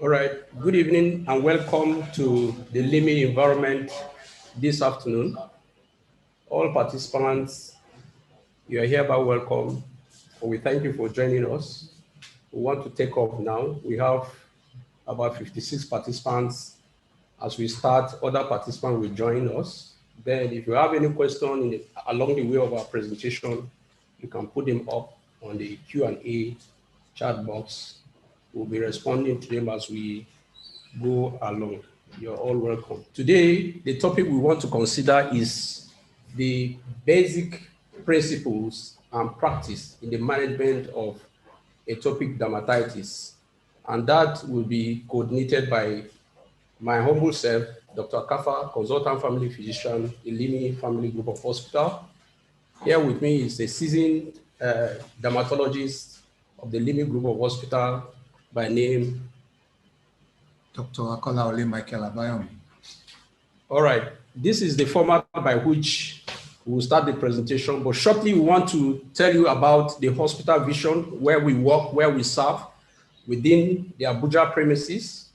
All right, good evening and welcome to the LIMI environment this afternoon. All participants, you are hereby welcome. We thank you for joining us. We want to take off now. We have about 56 participants. As we start, other participants will join us. Then if you have any question along the way of our presentation, you can put them up on the Q&A chat box. We'll be responding to them as we go along. You're all welcome. Today, the topic we want to consider is the basic principles and practice in the management of atopic dermatitis. And that will be coordinated by my humble self, Dr. Kafa, consultant family physician, Ilimi Family Group of Hospital. Here with me is a seasoned dermatologist of the Limi Group of Hospital by name Dr. Akolaole Michael Abayomi. All right, this is the format by which we will start the presentation, but shortly we want to tell you about the hospital vision, where we work, where we serve within the Abuja premises.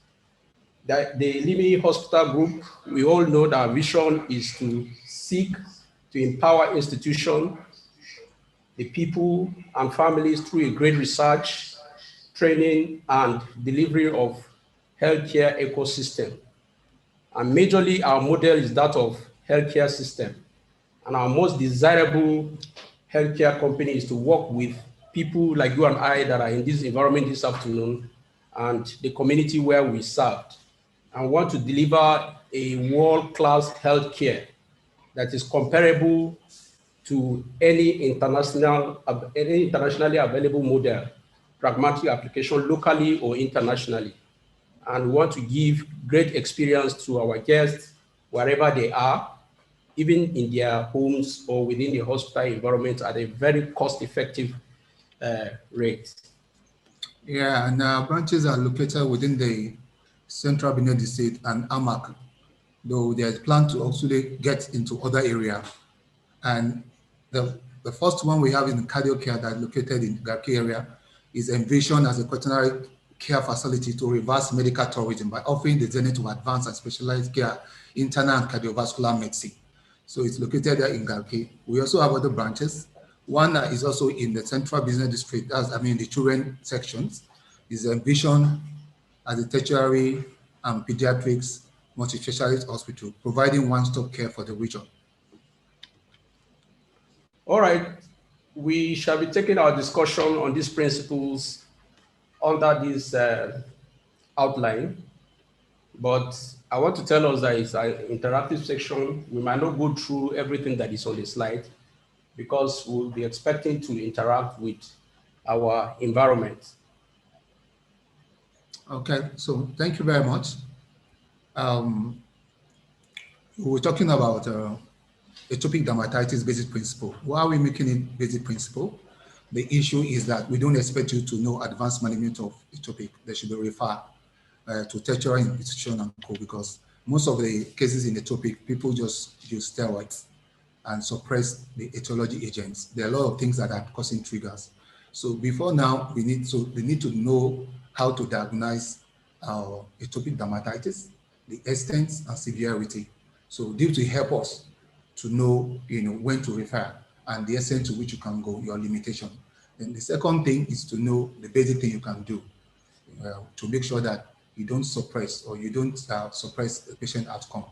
The Limi Hospital Group, we all know that our vision is to seek to empower institutions, the people and families through a great research, training, and delivery of healthcare ecosystem. And majorly, our model is that of healthcare system. And our most desirable healthcare company is to work with people like you and I that are in this environment this afternoon and the community where we served, and want to deliver a world-class healthcare that is comparable to any internationally available model, pragmatic application locally or internationally. And we want to give great experience to our guests wherever they are, even in their homes or within the hospital environment at a very cost-effective rate. Yeah, and our branches are located within the Central Benin District and Amak, though there's plan to actually get into other areas. And the first one we have in cardio care that is located in Garki area is envisioned as a quaternary care facility to reverse medical tourism by offering the journey to advanced and specialized care, internal and cardiovascular medicine. So it's located there in Garki. We also have other branches. One is also in the Central Business District, the children sections, is envisioned as a tertiary and pediatrics multi-specialist hospital, providing one-stop care for the region. All right, we shall be taking our discussion on these principles under this outline, but I want to tell us that it's an interactive section. We might not go through everything that is on the slide because we'll be expecting to interact with our environment. Okay, so thank you very much. We're talking about atopic dermatitis basic principle. Why are we making it basic principle? The issue is that we don't expect you to know advanced management of atopic. They should be referred to tertiary institution and co, because most of the cases in atopic, people just use steroids and suppress the etiology agents. There are a lot of things that are causing triggers. So before now, they need to know how to diagnose atopic dermatitis, the extent and severity. So this will help us to know, when to refer and the extent to which you can go, your limitation. And the second thing is to know the basic thing you can do to make sure that you don't suppress or you don't suppress the patient outcome.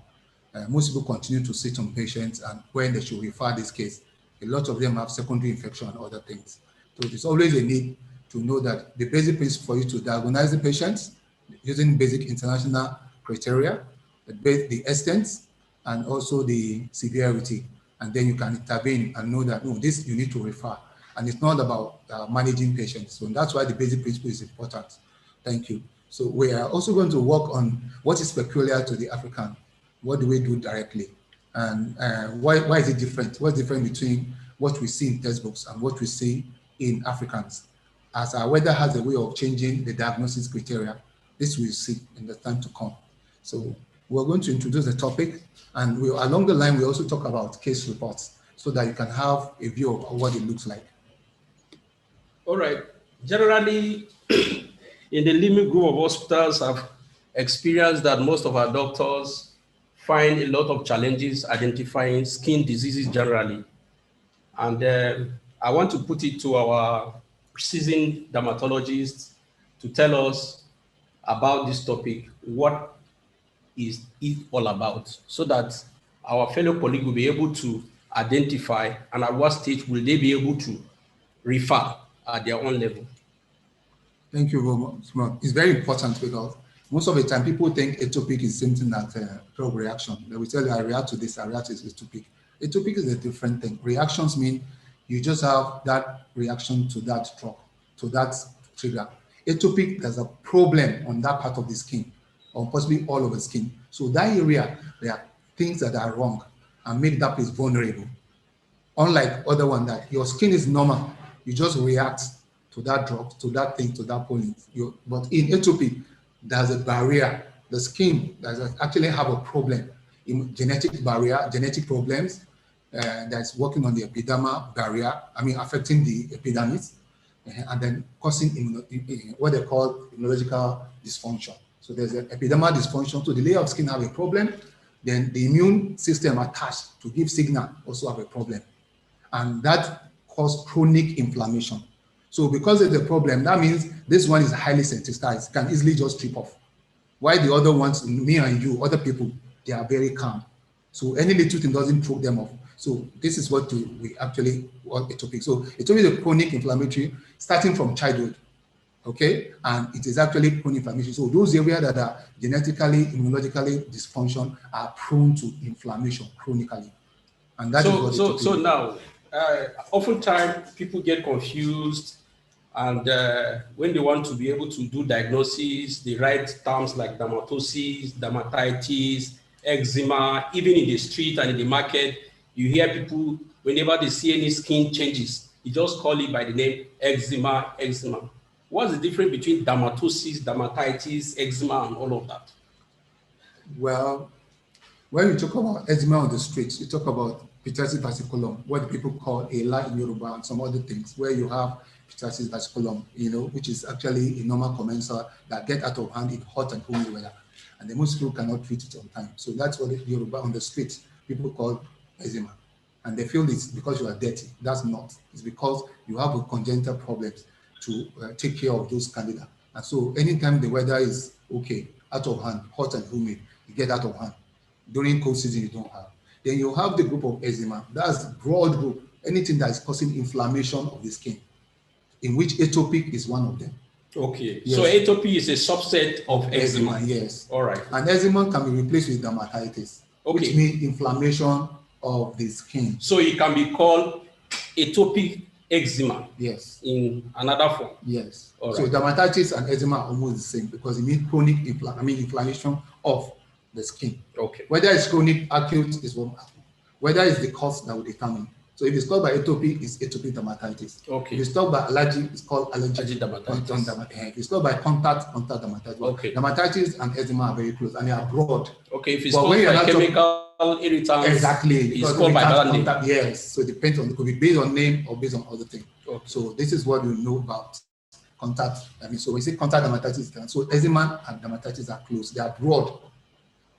Most people continue to sit on patients, and when they should refer this case, a lot of them have secondary infection and other things. So there's always a need to know that the basic principle for you to diagnose the patients using basic international criteria, the extent, and also the severity, and then you can intervene and know that, no, this you need to refer. And it's not about managing patients. So that's why the basic principle is important. Thank you. So we are also going to work on what is peculiar to the African. What do we do directly? And why is it different? What's different between what we see in textbooks and what we see in Africans? As our weather has a way of changing the diagnosis criteria, this we'll see in the time to come. So we're going to introduce the topic, and along the line, we also talk about case reports so that you can have a view of what it looks like. All right. Generally, in the limit group of hospitals, I've experienced that most of our doctors find a lot of challenges identifying skin diseases generally. And I want to put it to our seasoned dermatologists to tell us about this topic. What is it all about? So that our fellow colleague will be able to identify and at what stage will they be able to refer at their own level. Thank you very much. It's very important because most of the time people think atopic is something that drug reaction. They will tell you, I react to this, I react to this atopic. Atopic is a different thing. Reactions mean you just have that reaction to that drug, to that trigger. Atopic, there's a problem on that part of the skin, or possibly all over the skin. So that area, there are things that are wrong and make that place vulnerable. Unlike other one that your skin is normal, you just react to that drug, to that thing, to that pollen. But in atopic, there's a barrier. The skin does actually have a problem, in genetic barrier, genetic problems that's working on the epidermal barrier, affecting the epidermis, and then causing what they call immunological dysfunction. So there's an epidermal dysfunction. So the layer of skin have a problem, then the immune system attached to give signal also have a problem. And that causes chronic inflammation. So because there's a problem, that means this one is highly sensitized, can easily just trip off. While the other ones, me and you, other people, they are very calm. So any little thing doesn't throw them off. So this is what we actually want atopic. So atopic is a chronic inflammatory starting from childhood, okay? And it is actually chronic inflammation. So those areas that are genetically, immunologically dysfunction are prone to inflammation chronically. And that is what so now, oftentimes people get confused, and when they want to be able to do diagnosis, they write terms like dermatosis, dermatitis, eczema. Even in the street and in the market, you hear people, whenever they see any skin changes, you just call it by the name eczema. What's the difference between dermatosis, dermatitis, eczema, and all of that? Well, when you talk about eczema on the streets, you talk about pityriasis versicolum, what people call Ela in Yoruba, and some other things, where you have pityriasis versicolum, which is actually a normal commensal that get out of hand in hot and humid weather. And the most people cannot treat it on time. So that's what Yoruba on the streets, people call eczema. And they feel it's because you are dirty. That's not. It's because you have a congenital problems to take care of those candida. And so anytime the weather is okay, out of hand, hot and humid, you get out of hand. During cold season, you don't have. Then you have the group of eczema. That's the broad group, anything that is causing inflammation of the skin, in which atopic is one of them. Okay, yes. So atopic is a subset of eczema. Yes. All right. And eczema can be replaced with dermatitis, which means inflammation of the skin. So it can be called atopic eczema. Yes. In another form. Yes. All so right. dermatitis and eczema are almost the same because it means chronic inflammation of the skin. Okay. Whether it's chronic, acute is one. Whether it's the cause that will determine. So if it's caused by atopic, it's atopic dermatitis. Okay. If it's caused by allergy, it's called allergic dermatitis. If it's caused by contact dermatitis. Okay. Dermatitis and eczema are very close and they are broad. Okay. If it's caused by chemical irritants, exactly. It's called by that name. Yes. So it depends on, it could be based on name or based on other things. Okay. So this is what you know about contact. So we say contact dermatitis. So eczema and dermatitis are close. They are broad.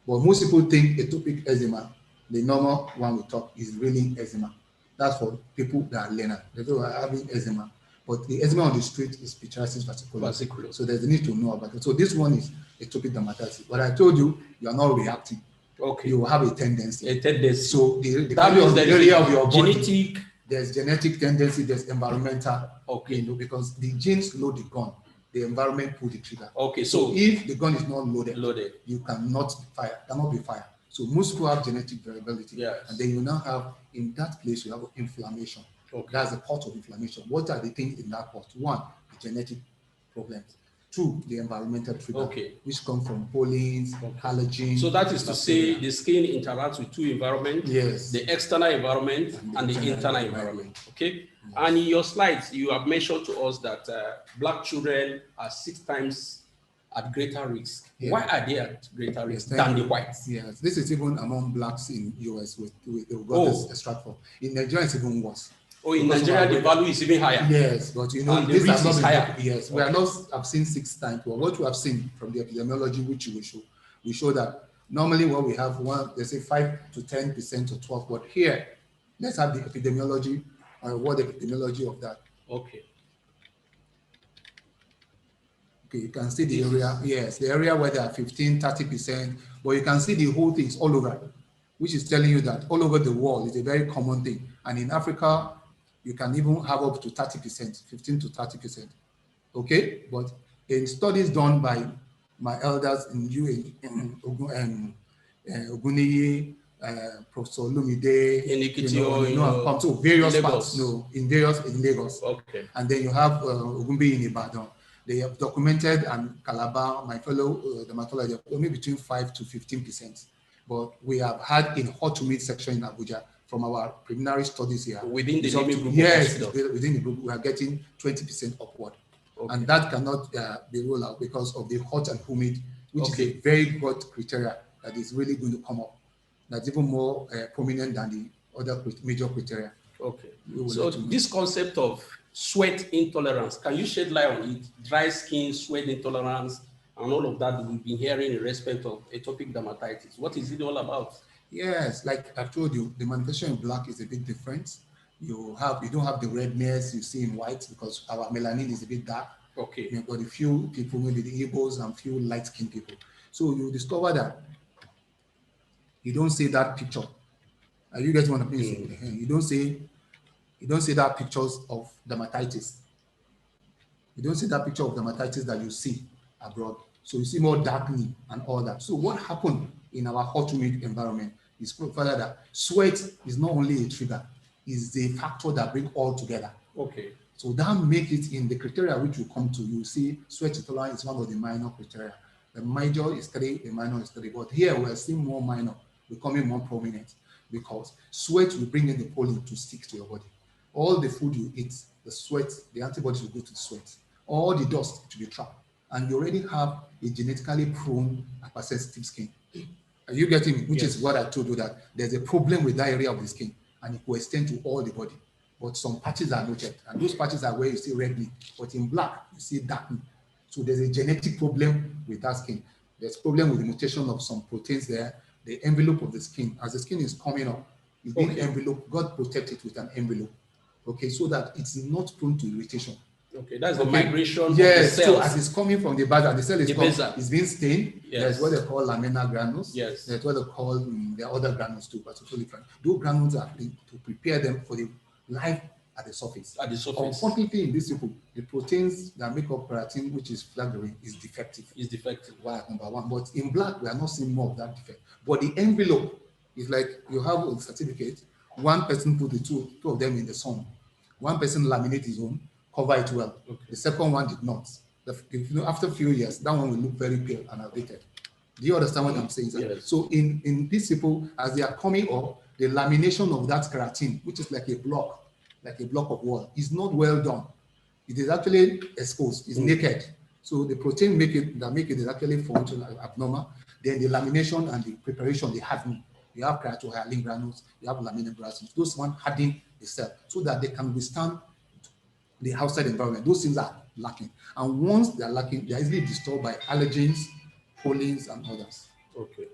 But most people think atopic eczema, the normal one we talk, is really eczema. That's for people that are learners. They are having eczema. But the eczema on the street is pityriasis versicolum. So there's a need to know about it. So this one is atopic dermatitis. But I told you, you are not reacting. Okay. You have a tendency. So that means the area of your body, genetic. There's genetic tendency, there's environmental. Okay. Because the genes load the gun. The environment pull the trigger. Okay, so if the gun is not loaded, you cannot be fired. So most people have genetic variability. Yes. And then you now have, in that place, you have inflammation. Okay. That's a pot of inflammation. What are the things in that pot? One, the genetic problems. Two, the environmental trigger, which come from pollens, allergens. So that is to say the skin interacts with two environments. Yes. The external environment and the internal environment. Okay. Yes. And in your slides, you have mentioned to us that Black children are 6 times at greater risk. Yeah. Why are they at greater risk than the whites? Yes, this is even among Blacks in US with this extract form. In Nigeria, it's even worse. Oh, in because of Nigeria, our the value is even higher. Yes, but you know, And the these risk have is not been higher. yes, we are not have seen 6 times. But what we have seen from the epidemiology, which we show that normally what we have they say 5 to 10% or 12. But here, let's have the epidemiology what the epidemiology of that. Okay. Okay, you can see the area, yes, the area where there are 15, 30%, but you can see the whole thing is all over, which is telling you that all over the world is a very common thing. And in Africa, you can even have up to 30%, 15 to 30%. Okay, but in studies done by my elders in Oguniyi, Professor Lumide, come to various parts, in Lagos. Okay. And then you have Ogumbi in Ibadan. They have documented, and Calabar, my fellow dermatologist, only between 5 to 15%. But we have had in hot to mid section in Abuja from our preliminary studies here. Within the limit group? Yes, within the group, we are getting 20% upward. Okay. And that cannot be rolled out because of the hot and humid, which is a very good criteria that is really going to come up. That's even more prominent than the other major criteria. Okay. So this concept of sweat intolerance, can you shed light on it? Dry skin, sweat intolerance, and all of that we've been hearing in respect of atopic dermatitis. What is it all about? Yes, like I told you, the manifestation in black is a bit different. You don't have the redness you see in white because our melanin is a bit dark. Okay. You've got a few people, maybe the Igbos and few light-skinned people. So you discover that you don't see that picture. You get what I'm saying? You don't see that pictures of dermatitis. You don't see that picture of dermatitis that you see abroad. So you see more darkening and all that. So what happened in our hot humid environment is further that sweat is not only a trigger, it's the factor that brings all together. Okay. So that makes it in the criteria which will come to, you see sweat intolerance is one of the minor criteria. The major is 3, the minor is 3. But here we are seeing more minor becoming more prominent because sweat will bring in the pollen to stick to your body. All the food you eat, the sweat, the antibodies will go to the sweat. All the dust to be trapped. And you already have a genetically prone hypersensitive skin. Are you getting me? Which is what I told you, that there's a problem with that area of the skin and it will extend to all the body. But some patches are noted, and those patches are where you see reddening. But in black, you see darkening. So there's a genetic problem with that skin. There's problem with the mutation of some proteins there. The envelope of the skin, as the skin is coming up, it's being enveloped. God protect it with an envelope, okay, so that it's not prone to irritation. Okay, that's the migration of the cells. So as it's coming from the basal, the cell is being stained. Yes. There's what they call lamina granules. Yes. There's what they call there are other granules too, but it's totally different. Those granules are to prepare them for the life at the surface. Unfortunately, in these people, the proteins that make up keratin, which is flagellin, is defective. Why? Number one. But in black, we are not seeing more of that defect. But the envelope is like you have a certificate. One person put the two of them in the sun. One person laminate his own, cover it well. Okay. The second one did not. After a few years, that one will look very pale and outdated. Do you understand what I'm saying? Yes. So in these people, as they are coming up, the lamination of that keratin, which is like a block of wall, is not well done. It is actually exposed, it's naked. So the protein make it is actually functional abnormal. Then the lamination and the preparation, the hardening. You have keratohyalin granules, you have laminin granules. Those one harden the cell so that they can withstand the outside environment. Those things are lacking. And once they are lacking, they are easily disturbed by allergens, pollens, and others. Okay.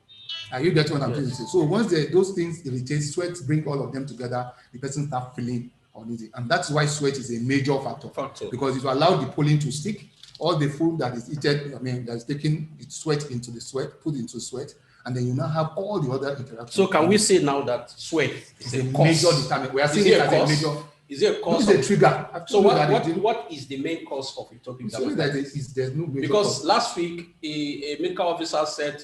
Are you getting what I'm trying to say? So once those things irritate, sweat, bring all of them together, the person starts feeling uneasy. And that's why sweat is a major factor. Because if you allow the pollen to stick, all the food that is eaten, that is taking its sweat into the sweat, put into sweat, and then you now have all the other interactions. So can we say now that sweat is a major determinant? We are seeing it as a major. Is it a cause? It's a trigger. So what is the main cause of atopic dermatitis? There's no major because cause. last week a medical officer said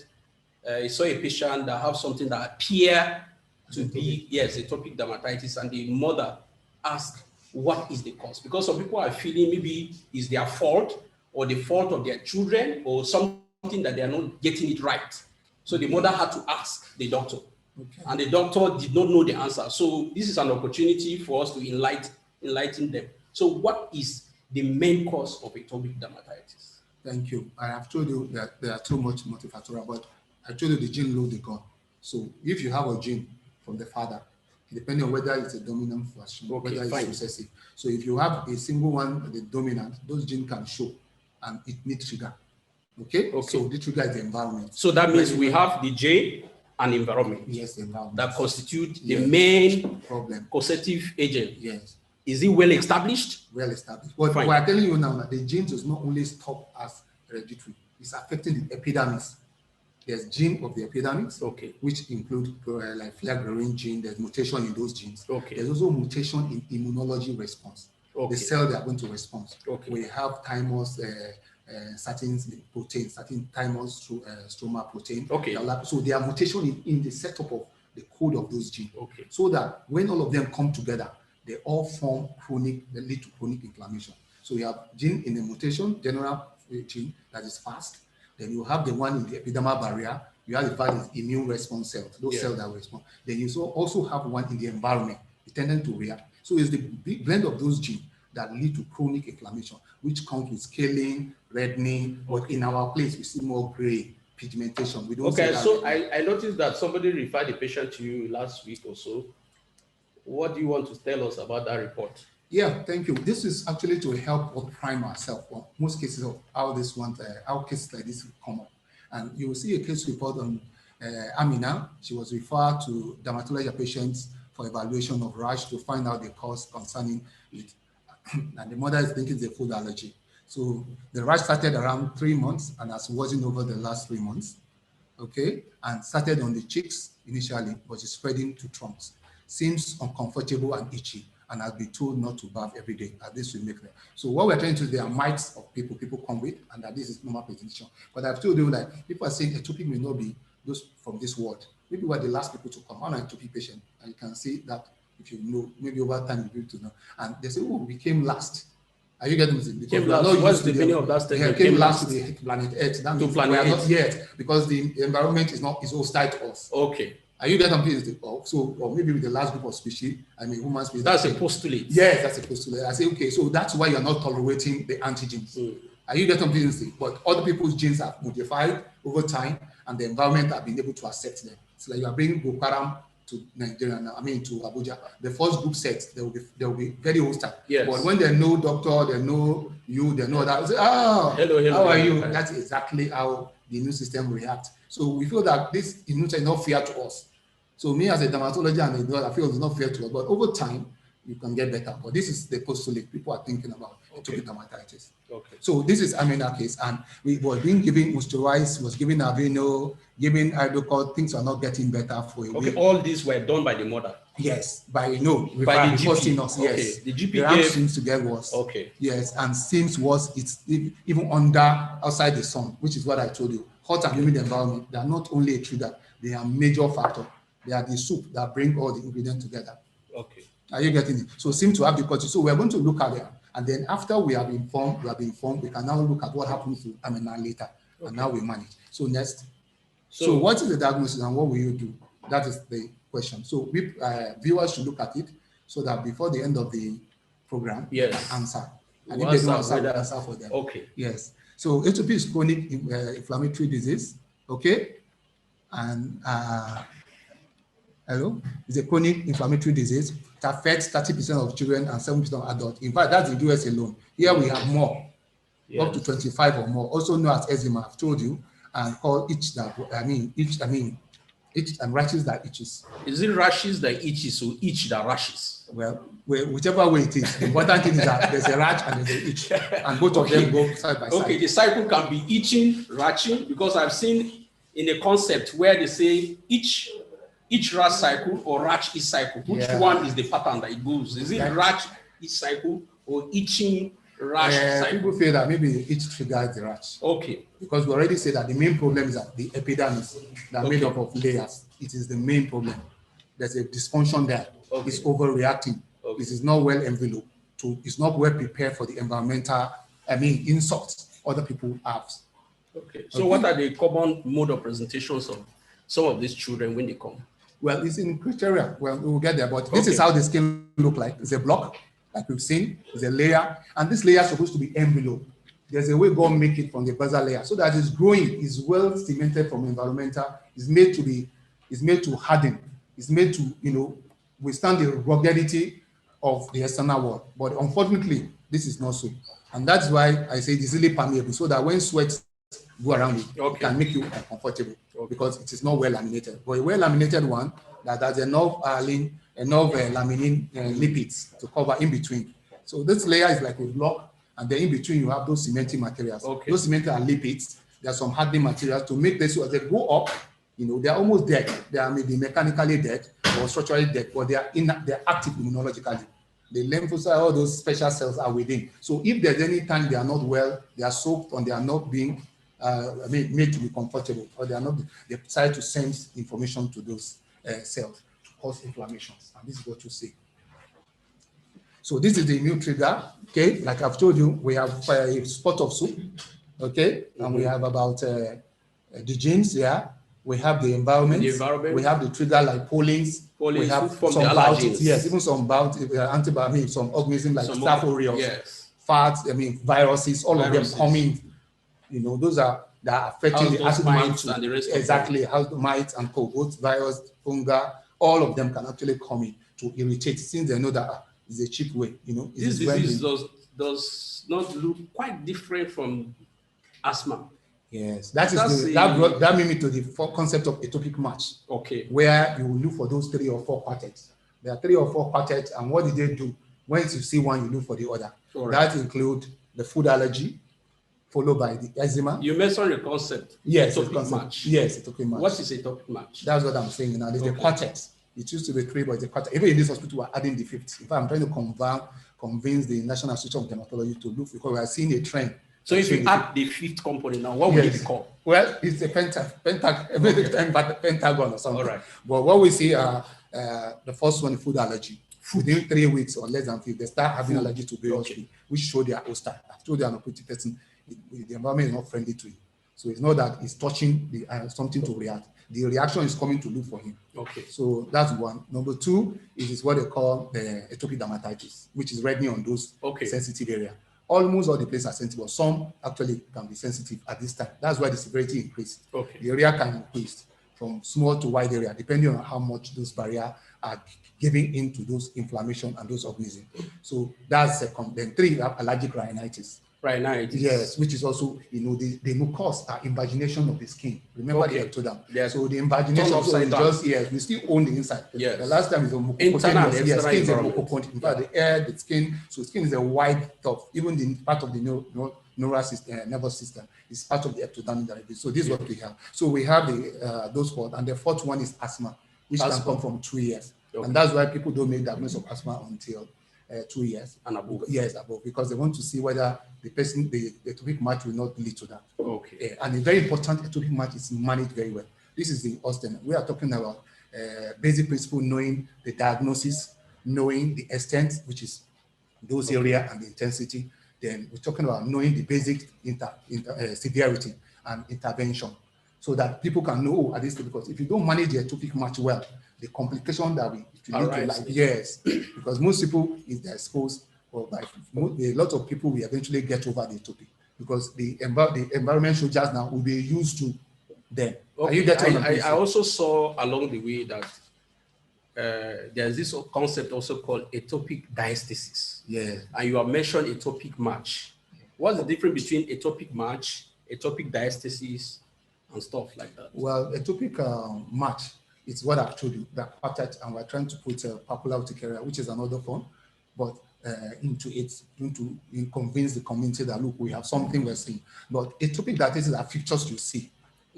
he saw a patient that have something that appear to be atopic dermatitis, and the mother asked what is the cause, because some people are feeling maybe it's their fault or the fault of their children or something that they are not getting it right. So the mother had to ask the doctor. Okay. And the doctor did not know the answer. So this is an opportunity for us to enlighten them. So what is the main cause of atopic dermatitis? Thank you. I have told you that there are too much multifactorial, but I told you the gene load the gun. So if you have a gene from the father, depending on whether it's a dominant version, Okay, whether fine. it's recessive. So if you have a single one, the dominant, those genes can show, and it needs trigger. Okay? So the trigger is the environment. So that means we have the gene and environment. Yes, the environment. That constitute the main problem causative agent. Yes. Is it well established? Well established. But we are telling you now that the gene does not only stop as hereditary, it's affecting the epidermis. There's gene of the epidermis, which include like flagellin gene. There's mutation in those genes. There's also mutation in immunology response. The cell they are going to respond. We have thymus, certain protein, certain thymus stroma protein. So there are mutation in the setup of the code of those genes. So that when all of them come together, they all form they lead to chronic inflammation. So you have gene in the mutation, general gene that is fast. Then you have the one in the epidermal barrier. You have the valid immune response cells, those cells that will respond. Then you also have one in the environment, tending to react. So it's the big blend of those genes that lead to chronic inflammation, which comes with scaling, reddening, but in our place, we see more gray pigmentation. We don't see that. So I noticed that somebody referred the patient to you last week or so. What do you want to tell us about that report? Yeah, thank you. This is actually to help or prime ourselves for most cases of how cases like this will come up. And you will see a case report on Amina. She was referred to dermatology patients for evaluation of rash to find out the cause concerning it. And the mother is thinking it's a food allergy. So the rash started around 3 months and has worsened over the last 3 months. And started on the cheeks initially, but is spreading to trunks. Seems uncomfortable and itchy, and has been told not to bath every day. This will make them. So what we're trying to do, there are mites of people come with, and that this is normal presentation. But I've told you that people are saying atopic may not be those from this world. Maybe we're the last people to come. I'm an atopic patient, and you can see that if you know, maybe over time you'll be able to know. And they say, oh, we came last. Are you getting it? Came last. What's the meaning of that statement? Came last to the planet Earth. That means we are not yet, because the environment is hostile to us. Are you getting it? So, or maybe with the last group of species, human species. That's a postulate. Yes, that's a postulate. I say, okay, so that's why you're not tolerating the antigens. Are you getting it? But other people's genes are modified over time, and the environment have been able to accept them. It's like you are bringing Boko Haram to Nigeria now, to Abuja. The first group set, they will be very hostile. Yes. But when they know doctor, they know you, they know that, they say, hello, how are you? That's exactly how the immune system reacts. So we feel that this immune system is not fair to us. So me as a dermatologist and a doctor, I feel it's not fair to us. But over time, you can get better. But this is the postulate people are thinking about atopic dermatitis. So this is Amina case, and we were being given moisturize, was given Aveeno, given Hydrocort. Things are not getting better for a week. All these were done by the mother. Yes, by the GP. Us, yes. The GP seems to get worse. Yes, and seems worse. It's even outside the sun, which is what I told you. Hot and humid environment. They are not only a trigger; they are a major factor. They are the soup that bring all the ingredients together. Are you getting it? So seem to have the cortisol. So we're going to look at them. And then after we have informed, we can now look at what happens to Amina later. And now we manage. So next. So what is the diagnosis and what will you do? That is the question. So we viewers should look at it so that before the end of the program, answer. And if they don't answer, we'll answer for them. Yes. So atopy is chronic inflammatory disease. And it's a chronic inflammatory disease. It affects 30% of children and 7% of adults. In fact, that's the US alone. Here we have more, up to 25 or more. Also known as eczema, I've told you, and called rashes that itches. Is it rashes that itches or itch that rashes? Well, whichever way it is. The important thing is that there's a rash and there's an itch, and both of them go side by side. The cycle can be itching, ratching, because I've seen in a concept where they say itch rash cycle or rash itch cycle. Which one is the pattern that it goes? Is it rash itch cycle or itching rash cycle? People feel that maybe the itch triggers the rash. Because we already said that the main problem is that the epidermis that are made up of layers. It is the main problem. There's a dysfunction there. It's overreacting. It is not well enveloped. It's not well prepared for the environmental, insults other people have. So what are the common mode of presentations of some of these children when they come? Well, it's in criteria. Well, we will get there, but this is how the skin look like. It's a block, like we've seen. It's a layer, and this layer is supposed to be enveloped. There's a way God make it from the basal layer so that it's growing, is well cemented from environmental. It's made to harden. It's made to withstand the ruggedity of the external wall. But unfortunately, this is not so. And that's why I say it is really permeable, so that when sweat go around it, it can make you uncomfortable because it is not well laminated. But a well laminated one that has enough laminin lipids to cover in between. So this layer is like a block, and then in between you have those cementing materials. Those cementing are lipids. There are some hardening materials to make this so as they go up, they are almost dead. They are maybe mechanically dead or structurally dead, but they are active immunologically. The lymphocytes, all those special cells are within. So if there's any time they are not well, they are soaked and they are not being made to be comfortable, or they decide to send information to those cells to cause inflammations. And this is what you see. So this is the immune trigger. Okay, like I've told you, we have a spot of soup. Okay, and we have about the genes here. We have the environment. We have the trigger like pollens. We have some biotics. Yes, even some antibiotics, some organisms like Staph aureus, fats. Viruses. All of them coming. Those are that are affecting the acid mites and the rest. Exactly, how the mites and both virus, fungi, all of them can actually come in to irritate, since they know that it's a cheap way. This disease does not look quite different from asthma. Yes, that made me to the concept of atopic match. Okay. Where you will look for those 3 or 4 quartets. There are 3 or 4 quartets, and what did they do? Once you see one, you look for the other. That include the food allergy, followed by the eczema. You mentioned the concept. Yes, atopic match. Yes, atopic match. What is atopic match? That's what I'm saying now. There's a quartet. It used to be 3, but it's a quartet. Even in this hospital, we're adding the 5th. In fact, I'm trying to convince the National Institute of Dermatology to look, because we are seeing a trend. So if you add the 5th component now, what will it be called? Well, it's a pentagon or something. All right. But what we see the first one, food allergy. Within 3 weeks or less than 5, they start having allergy to various food, which show they are hostile. I've told you I'm a pretty person. The environment is not friendly to you. So it's not that it's touching something to react. The reaction is coming to look for him. Okay. So that's one. Number 2 is what they call the atopic dermatitis, which is reddening on those sensitive areas. Almost all the places are sensitive. Some actually can be sensitive at this time. That's why the severity increases. Okay. The area can increase from small to wide area, depending on how much those barriers are giving into those inflammation and those organisms. So that's second. Then 3, you have allergic rhinitis. Rhinitis. Yes, which is also, the mucus are invagination of the skin. Remember they told them. Yes. So the invagination also is just, we still own the inside. Yes. The last time is a mucopotential. Skin is a mucopotential. In fact, the air, the skin, so skin is a wide stuff. Even the part of the neural system, nervous system is part of the ectodermal derivatives. So this is what we have. So we have those 4, and the 4th one is asthma, which can come from 2 years. Okay. And that's why people don't make diagnosis of asthma until 2 years and above. Yes, above, because they want to see whether the atopic match will not lead to that. Okay. And a very important atopic match is managed very well. This is the Austin. We are talking about basic principle, knowing the diagnosis, knowing the extent, which is those area and the intensity. Then we're talking about knowing the basic severity and intervention, so that people can know at this stage. Because if you don't manage the atopic match well, the complication that lead to life, yes, because most people, if they're exposed, or by a lot of people will eventually get over the atopic, because the environment soldiers now will be used to them. Okay. I also saw along the way that there's this concept also called atopic diastasis. Yeah. And you have mentioned atopic match. What's the difference between atopic match, atopic diastasis, and stuff like that? Well, atopic match, it's what I've told you, that quartet, and we're trying to put papilla urticaria, which is another form, but into it, to convince the community that, look, we have something we're seeing. But atopic diastasis are features you see,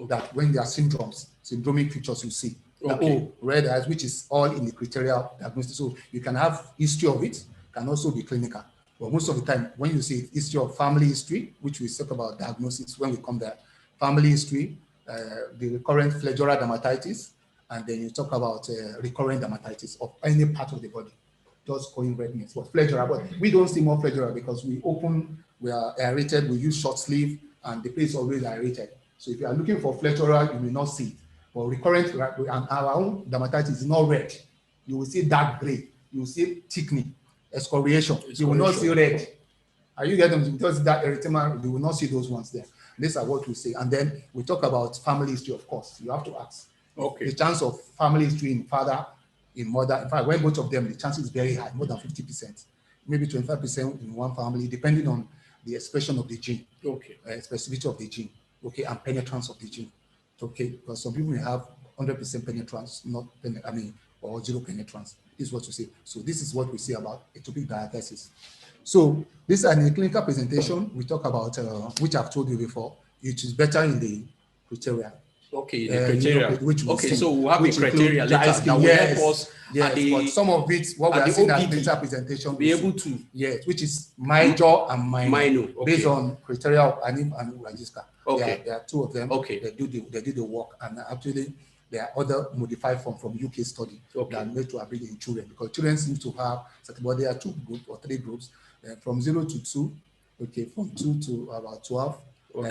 that when there are syndromic features you see. That, red eyes, which is all in the criteria diagnosis. So you can have history of it, can also be clinical. But most of the time, when you see history of family history, which we talk about diagnosis when we come there, family history, the recurrent flagellar dermatitis, and then you talk about recurrent dermatitis of any part of the body, just going redness. But flagellar, but we don't see more flagellar because we are aerated, we use short sleeve, and the place is always aerated. So if you are looking for flagellar, you will not see it. But recurrent, and our own dermatitis is not red. You will see dark gray. You will see thickening, excoriation. You will not see red. Are you getting them? Because that erythema, you will not see those ones there. These are what we say. And then we talk about family history, of course. You have to ask. Okay. The chance of family history in father, in fact, when both of them, the chance is very high, more than 50%, maybe 25% in one family, depending on the expression of the gene, Okay. specificity of the gene, okay, and penetrance of the gene, okay, because some people may have 100% penetrance, or zero penetrance. This is what we see. So this is what we see about atopic dermatitis. So this is a clinical presentation. We talk about, which I've told you before, which is better in the criteria. Okay, the criteria. Okay, so we'll have the criteria later that will help us. Yes, but some of it, what we are seeing as data presentation, be able to. Yes, which is major and minor, okay, based on criteria of Anim and Rajiska. Okay. There are two of them. Okay. They do the work, and actually there are other modified from UK study that are made to ability in children, because children seem to have, but there are 2 groups or 3 groups, from 0 to 2, okay, from 2 to about 12,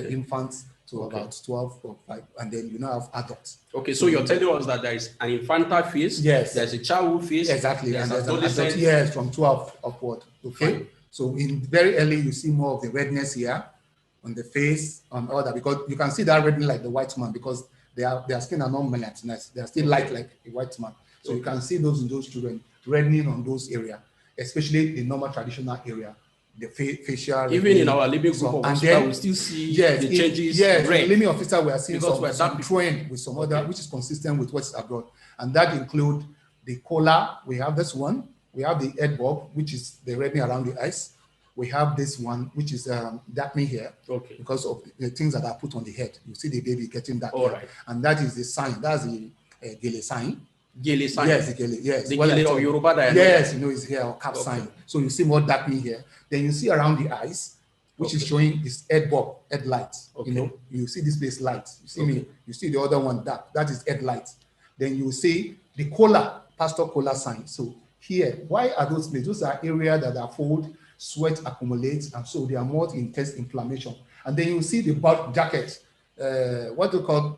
infants to about 12 or 5, and then you now have adults. Okay, so you're telling us that there is an infantile phase, yes, there's a childhood phase, exactly, there's and there's an adult, yes, from 12 upward. Okay, fine. So in very early, you see more of the redness here on the face, on all that, because you can see that reddening like the white man, because their skin are not melanogenized, they are still light like a white man. So you can see those in those children reddening on those areas, especially the normal traditional area. The facial, even in our living group of hospital, we still see the changes. Yes, red. In the living officer, we are seeing some trend with some other, Okay. which is consistent with what's abroad, and that include the collar. We have this one. We have the head bulb, which is the reddening around the eyes. We have this one, which is darkening here, okay, because of the things that are put on the head. You see the baby getting dark, all right, and that is the sign. That's the Gele sign. Gele sign. Yes, the Gele. Yes, the Gele of Yoruba dialect. Yes, you know, it's here, or cap sign. So you see more darkening here. Then you see around the eyes, which is showing is head bulb, head light. Okay. You know, you see this place light. You see me. You see the other one dark. That is head light. Then you see the collar, pastor collar sign. So here, why are those places? Those are areas that are fold, sweat accumulates, and so they are more intense inflammation. And then you see the bulb jacket, what do you call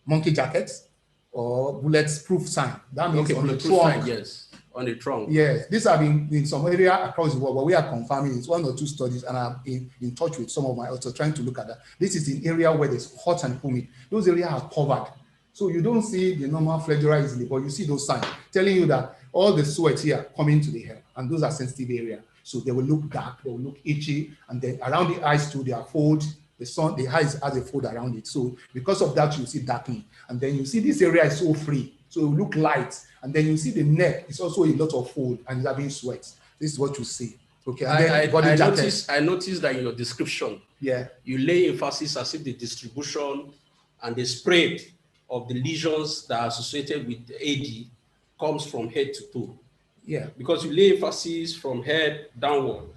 monkey jackets or bulletproof sign. That means on the trunk. Yes, on the trunk. Yes, these have been in some area across the world, but we are confirming it's 1 or 2 studies, and I'm in touch with some of my authors trying to look at that. This is an area where there's hot and humid. Those areas are covered. So you don't see the normal flagella easily, but you see those signs telling you that all the sweat here coming to the hair, and those are sensitive areas. So they will look dark, they will look itchy, and then around the eyes too, they are fold. The eyes has a fold around it. So because of that, you see darkening. And then you see this area is so free, so it will look light. And then you see the neck, it's also a lot of fold and it's having sweat. This is what you see. Okay. And I noticed that in your description, you lay emphasis as if the distribution and the spread of the lesions that are associated with AD comes from head to toe. Yeah. Because you lay emphasis from head downward.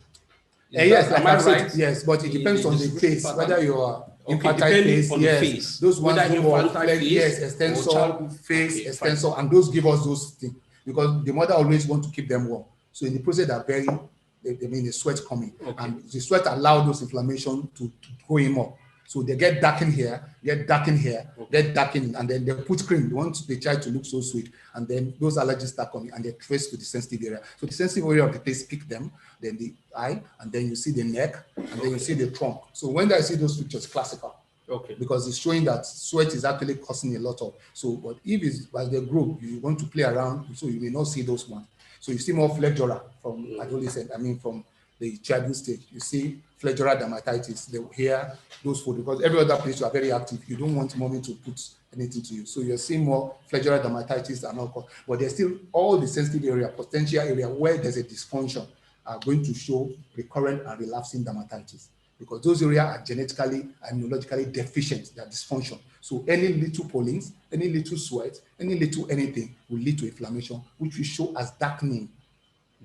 Yes, am I right? Yes, but it depends on the face, pattern? Whether you are infantile face, on yes. The face. Those ones face, extensor, face, extensor, fine. And those give us those things because the mother always want to keep them warm. So in the process, they mean the sweat coming, and the sweat allow those inflammation to go in more. So they get darkened here, get darkened, and then they put cream. They want the child to look so sweet, and then those allergies start coming, and they trace to the sensitive area. So the sensitive area of the face pick them, then the eye, and then you see the neck, and then you see the trunk. So when I see those pictures, classical. Okay. Because it's showing that sweat is actually causing a lot of. So, but if it's as the group, you want to play around, so you may not see those ones. So you see more flagella from adolescent. From the childhood stage, you see flagella dermatitis. They hear those food because every other place you are very active. You don't want mommy to put anything to you. So you're seeing more flagella dermatitis and all. But there's still all the sensitive area, potential area where there's a dysfunction are going to show recurrent and relapsing dermatitis because those areas are genetically and immunologically deficient. They are dysfunction. So any little pollens, any little sweat, any little anything will lead to inflammation, which will show as darkening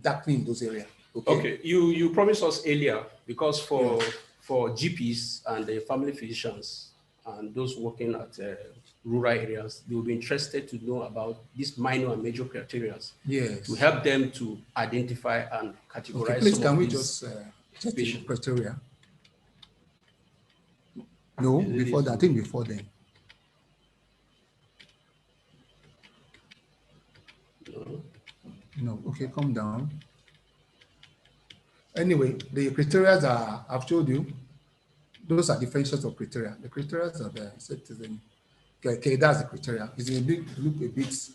those areas. Okay. You promised us earlier because for GPs and the family physicians and those working at rural areas, they will be interested to know about these minor and major criteria to help them to identify and categorize. Please, can we just check the criteria? No, before that. I think before then. No. Okay, calm down. Anyway, the criteria I've told you, those are differentials of criteria. The criteria are there. Okay, that's the criteria. It's look a bit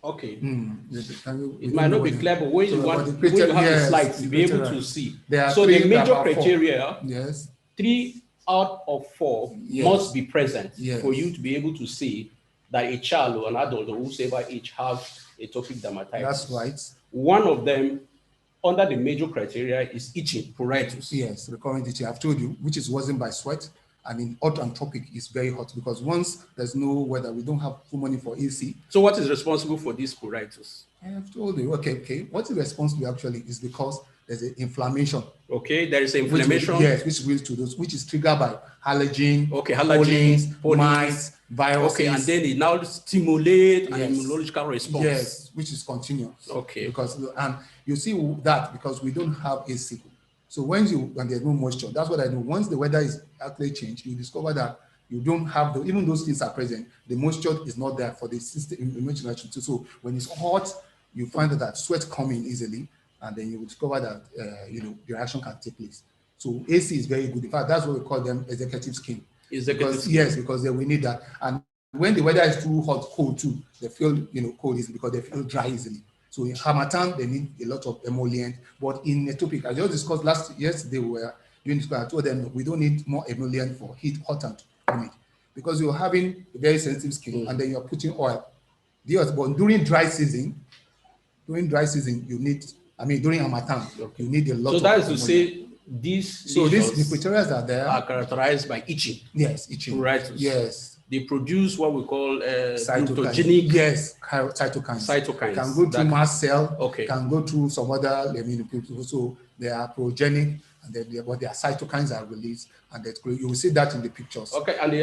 Okay. We It don't might know not be when clear, but when so you about want, the when you have the yes, slides, the you'll be able to criteria. see. There are So three, the major about 4. criteria, Yes. 3 out of 4 Yes. must be present Yes. for you to be able to see that a child or an adult or whoever age have atopic dermatitis. That's right. One of them, under the major criteria, is itching, pruritus. Yes, recurrent itching. I've told you, which is worsened by sweat. And in hot and tropic, it's very hot because once there's no weather, we don't have full money for AC. So what is responsible for this pruritus? I have told you. Okay. What is responsible actually is because there's an inflammation. Okay, there is inflammation. Which leads to those, which is triggered by allergen, okay, allergen, pollens, mites, viruses. Okay, and then it now stimulate an immunological response. Yes, which is continuous. Okay. Because and you see that because we don't have AC. So when there's no moisture, that's what I do. Once the weather is actually changed, you discover that you don't have even those things are present, the moisture is not there for the system immunity. So when it's hot, you find that sweat coming easily, and then you will discover that the reaction can take place. So AC is very good. In fact, that's what we call them executive skin. Because we need that. And when the weather is too hot, cold too, they feel cold easily because they feel dry easily. So in Harmattan, they need a lot of emollient. But in atopic, I just discussed yesterday, we were doing this, I told them we don't need more emollient for hot and humid because you're having a very sensitive skin and then you're putting oil. But during dry season, you need, during Harmattan, you need a lot of. So that is to say, the criteria are characterized by itching. Yes, itching. Right. Yes. They produce what we call cytokines. Yes, cytokines. Can go through mast cell. Okay. Can go through some other people. So they are progenic, and then their cytokines are released, and you will see that in the pictures. Okay, and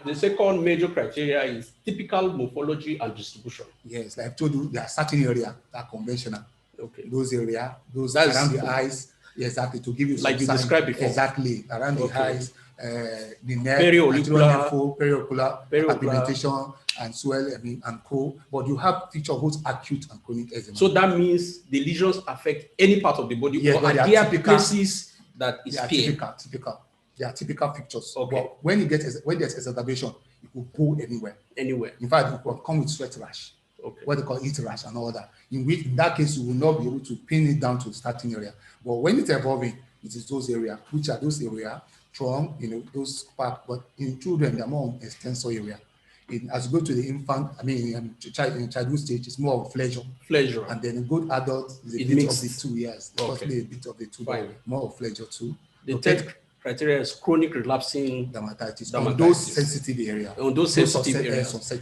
the second major criteria is typical morphology and distribution. Yes, like I told you, there are certain areas that are conventional. Okay. Those areas, around the eyes. Exactly, to give you like you described before. Exactly, around the eyes, the neck, periocular pigmentation, and swell, and cold. But you have feature both acute and chronic eczema. So that means the lesions affect any part of the body, or are there places that is typical. They are typical features. Okay. But when there's exacerbation, it will go anywhere. In fact, it will come with sweat rash. Okay. What they call heat rash and all that. In that case, you will not be able to pin it down to the starting area. But when it's evolving, it is those areas, which are those areas, trunk, those parts. But in children, they're more on extensor area. As you go to the infant, in childhood stage, it's more of pleasure. And then in good adults, it's a bit of the 2 years. Possibly a bit of the 2, but more of pleasure too. The third criteria is chronic relapsing dermatitis. On those sensitive areas.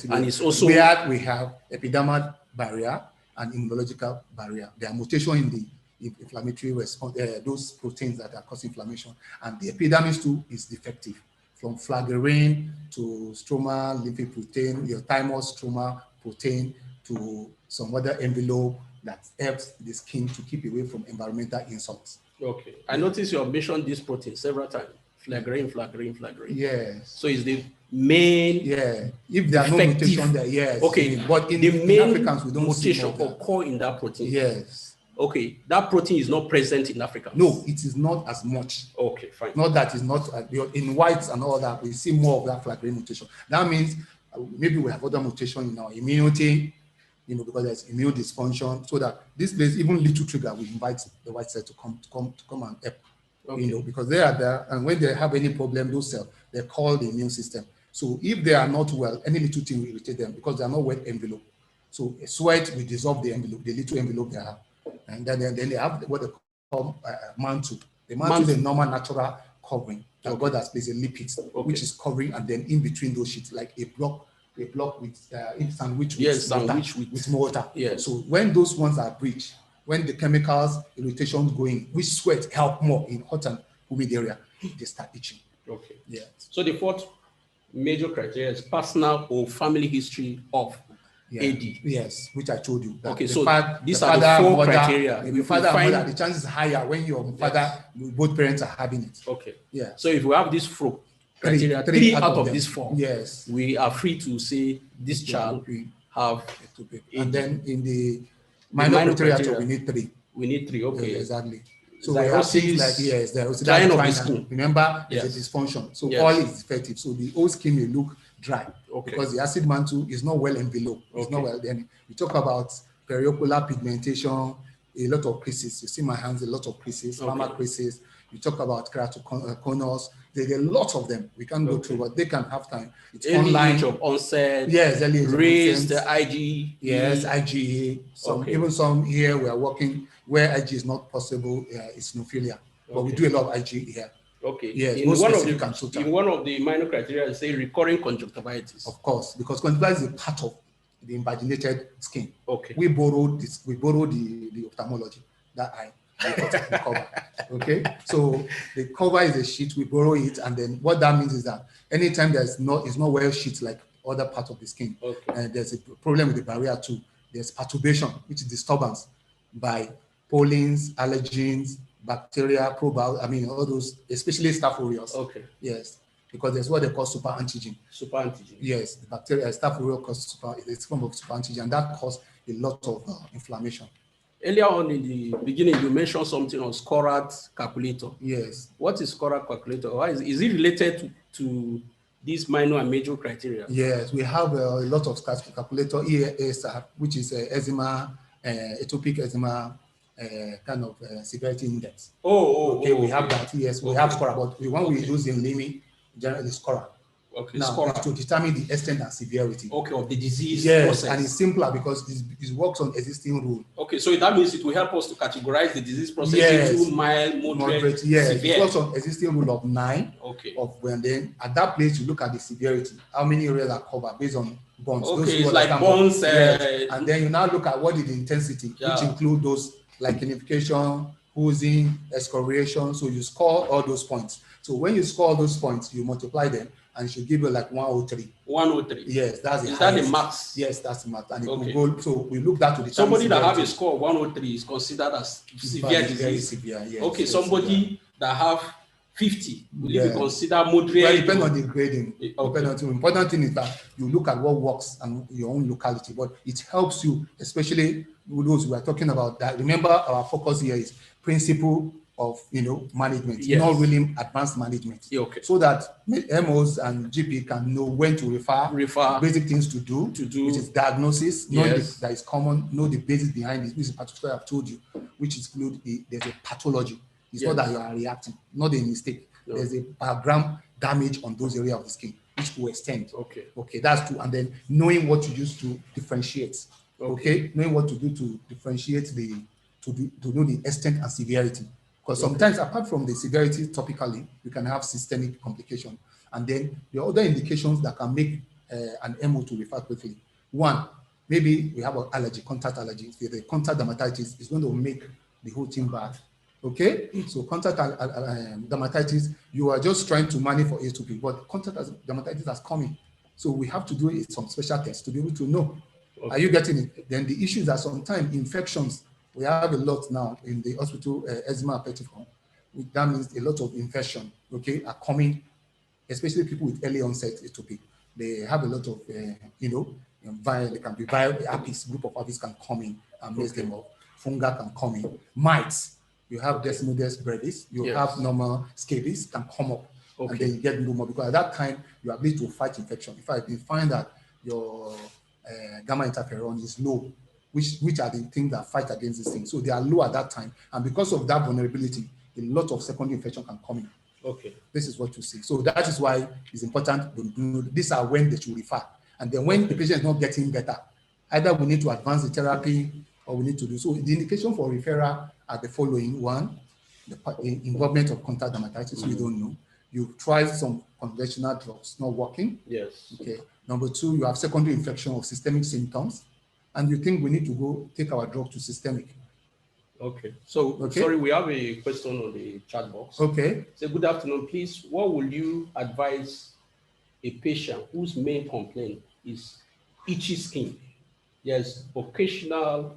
And it's also where we have epidermal barrier and immunological barrier. There are mutations in the inflammatory response, those proteins that are causing inflammation. And the epidermis too is defective. From flagellin to stroma lymphoprotein, your thymus stroma protein to some other envelope that helps the skin to keep away from environmental insults. Okay. I noticed you have mentioned this protein several times. Flagellin. Yes. So is the main. Yeah. If there are no mutation there, yes. Okay. But in the main Africans, we don't mutation occur in that protein. Yes. Okay. That protein is not present in Africa. No, it is not as much. Okay, fine. Not that it's not in whites and all that. We see more of that flagellin mutation. That means maybe we have other mutation in our immunity. Because there's immune dysfunction, so that this place, even little trigger, we invite the white cell to come and help. Okay. Because they are there, and when they have any problem, those cells, they call the immune system. So if they are not well, any little thing will irritate them because they are not wet envelope. So a sweat will dissolve the envelope, the little envelope they have, and then they have what they call mantle. The mantle is a normal natural covering that God has placed a lipids, which is covering, and then in between those sheets, like a block with sandwich with water. Yes. So when those ones are breached, when the chemicals, irritation going, which sweat help more in hot and humid area, they start itching. Okay. Yeah. So the fourth major criteria is personal or family history of AD. Yes, which I told you. Okay, so these are the four criteria. If your father and mother, the chances is higher when your father, both parents are having it. Okay. Yeah. So if we have these four criteria, three out of these four, yes, we are free to say this child have AD. And then in the minor criteria, we need 3. We need 3. Okay. Yeah, exactly. So we have things like, yes, drying of the skin. Remember, Yes. it's a dysfunction. So Yes. oil is effective. So the whole skin may look dry Okay. because the acid mantle is not well enveloped. It's not well. Then we talk about periocular pigmentation, a lot of creases. You see my hands, a lot of creases, mama creases. You talk about keratoconus. There are lots of them. We can't go through, but they can have time. It's early online. age of onset. Yes, early age raised of onset. IG. Yes, IgA. Even some here we are working where IG is not possible. It's eosinophilic, but we do a lot of IG here. Okay. Yes. In one of the minor criteria, say recurring conjunctivitis. Of course, because conjunctivitis is a part of the invaginated skin. Okay. We borrow this. We borrow the ophthalmology that I the cover. Okay. So the cover is a sheet. We borrow it, and then what that means is that anytime it's not well sheet like other parts of the skin, there's a problem with the barrier too. There's perturbation, which is disturbance by pollens, allergens, bacteria, all those, especially Staph aureus. Okay. Yes, because there's what they call super antigen. Super antigen. Yes, the bacteria, Staph aureus causes it's a form of super antigen, and that causes a lot of inflammation. Earlier on in the beginning, you mentioned something on Scorat calculator. Yes. What is Scorat calculator? Why is it related to these minor and major criteria? Yes, we have a lot of calculator, EASR, which is eczema, atopic eczema kind of severity index. We have that. Yes, we have Scorat, but the one we use in LIMI generally is Scorat. Okay, now, to determine the extent and severity. Okay, of the disease process. And it's simpler because it works on existing rule. Okay, so that means it will help us to categorize the disease process into mild, moderate, yes. severe. It works on existing rule of 9. Okay. Of when then at that place you look at the severity, how many areas are covered based on bonds. Okay, it's like bonds. And then you now look at what is the intensity, which include those like liquefaction, oozing, excoriation. So you score all those points. So when you score all those points, you multiply them. And it should give you like 103. 103. Yes, that's the Is that the max? Yes, that's the max. And it will go, so we look that to determine somebody that have a score of 103 is considered as severe disease. Very severe, yes. Okay, somebody that have 50 will be considered moderate. Well, depend on the grading. The important thing is that you look at what works and your own locality, but it helps you, especially with those we are talking about. That remember, our focus here is principle of management, not really advanced management. Okay. So that MOs and GP can know when to refer basic things to do, which is diagnosis, know that is common, know the basis behind it, which is particular I've told you, which include there's a pathology. It's not that you are reacting, not a mistake. No. There's a background damage on those areas of the skin, which will extend. Okay, that's two. And then knowing what to use to differentiate. Okay, knowing what to do to differentiate to know the extent and severity. Because sometimes, apart from the severity topically, you can have systemic complication. And then the other indications that can make an MO to refer quickly. One, maybe we have an allergy, contact allergy. The contact dermatitis is going to make the whole thing bad. Okay? So contact dermatitis, you are just trying to manage for atopy, but contact dermatitis has come in. So we have to do some special tests to be able to know. Are you getting it? Then the issue is that sometimes infections, we have a lot now in the hospital, eczema affective. That means a lot of infection, are coming, especially people with early onset atopic. They have a lot of, viral, they can be viral herpes, group of herpes can come in and mess them up. Fungal can come in. Mites, you have Desmodes brevis, you have normal scabies can come up, and then you get normal because at that time you are able to fight infection. In fact, you find that your gamma interferon is low, which are the things that fight against this thing. So they are low at that time. And because of that vulnerability, a lot of secondary infection can come in. Okay. This is what you see. So that is why it's important. These are when they should refer. And then when the patient is not getting better, either we need to advance the therapy or we need to do. So the indication for referral are the following. One, the involvement of contact dermatitis, we don't know. You try some conventional drugs, not working. Yes. Okay. Number two, you have secondary infection of systemic symptoms. And you think we need to go take our drug to systemic. Okay. So, sorry, we have a question on the chat box. Okay. So, good afternoon. Please, what would you advise a patient whose main complaint is itchy skin? There's occasional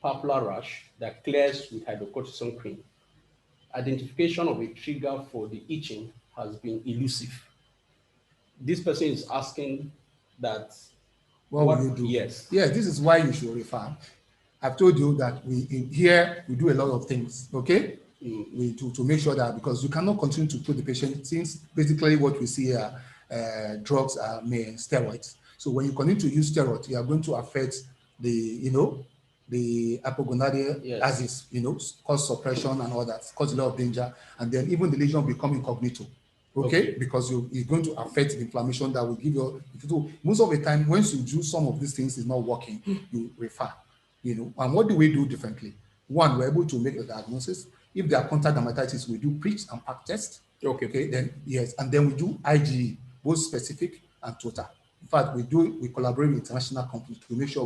papular rash that clears with hydrocortisone cream. Identification of a trigger for the itching has been elusive. This person is asking that. What will you do? Yes. Yes, this is why you should refer. I've told you that we do a lot of things, okay? We to make sure that, because you cannot continue to put the patient, since basically what we see here, drugs are steroids. So when you continue to use steroids, you are going to affect the the apogonadal axis, cause suppression and all that, cause a lot of danger, and then even the lesion become incognito. Okay? Because you're going to affect the inflammation that will give you. Most of the time, once you do some of these things is not working, you refer. And what do we do differently? One, we're able to make a diagnosis. If they are contact dermatitis, we do prick and pack test. Okay. Then yes, and then we do IgE, both specific and total. In fact, we collaborate with international companies to make sure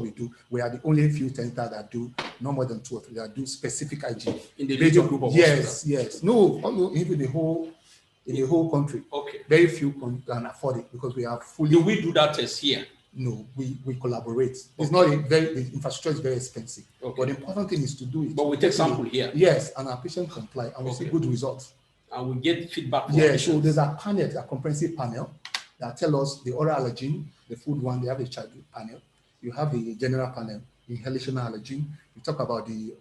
we are the only few centers that do no more than 2 or 3 that do specific IgE. In the region group of hospitals? Yes. No, even the whole country. Okay. Very few can afford it because we have fully. Do we do that test here? No, we collaborate. It's not the infrastructure is very expensive. But the important thing is to do it. But we take sample here. Yes, and our patients comply, and we see good results. And we get feedback from patients. So there's a comprehensive panel that tell us the oral allergen, the food one, they have a child panel. You have the general panel, inhalational allergen. You talk about the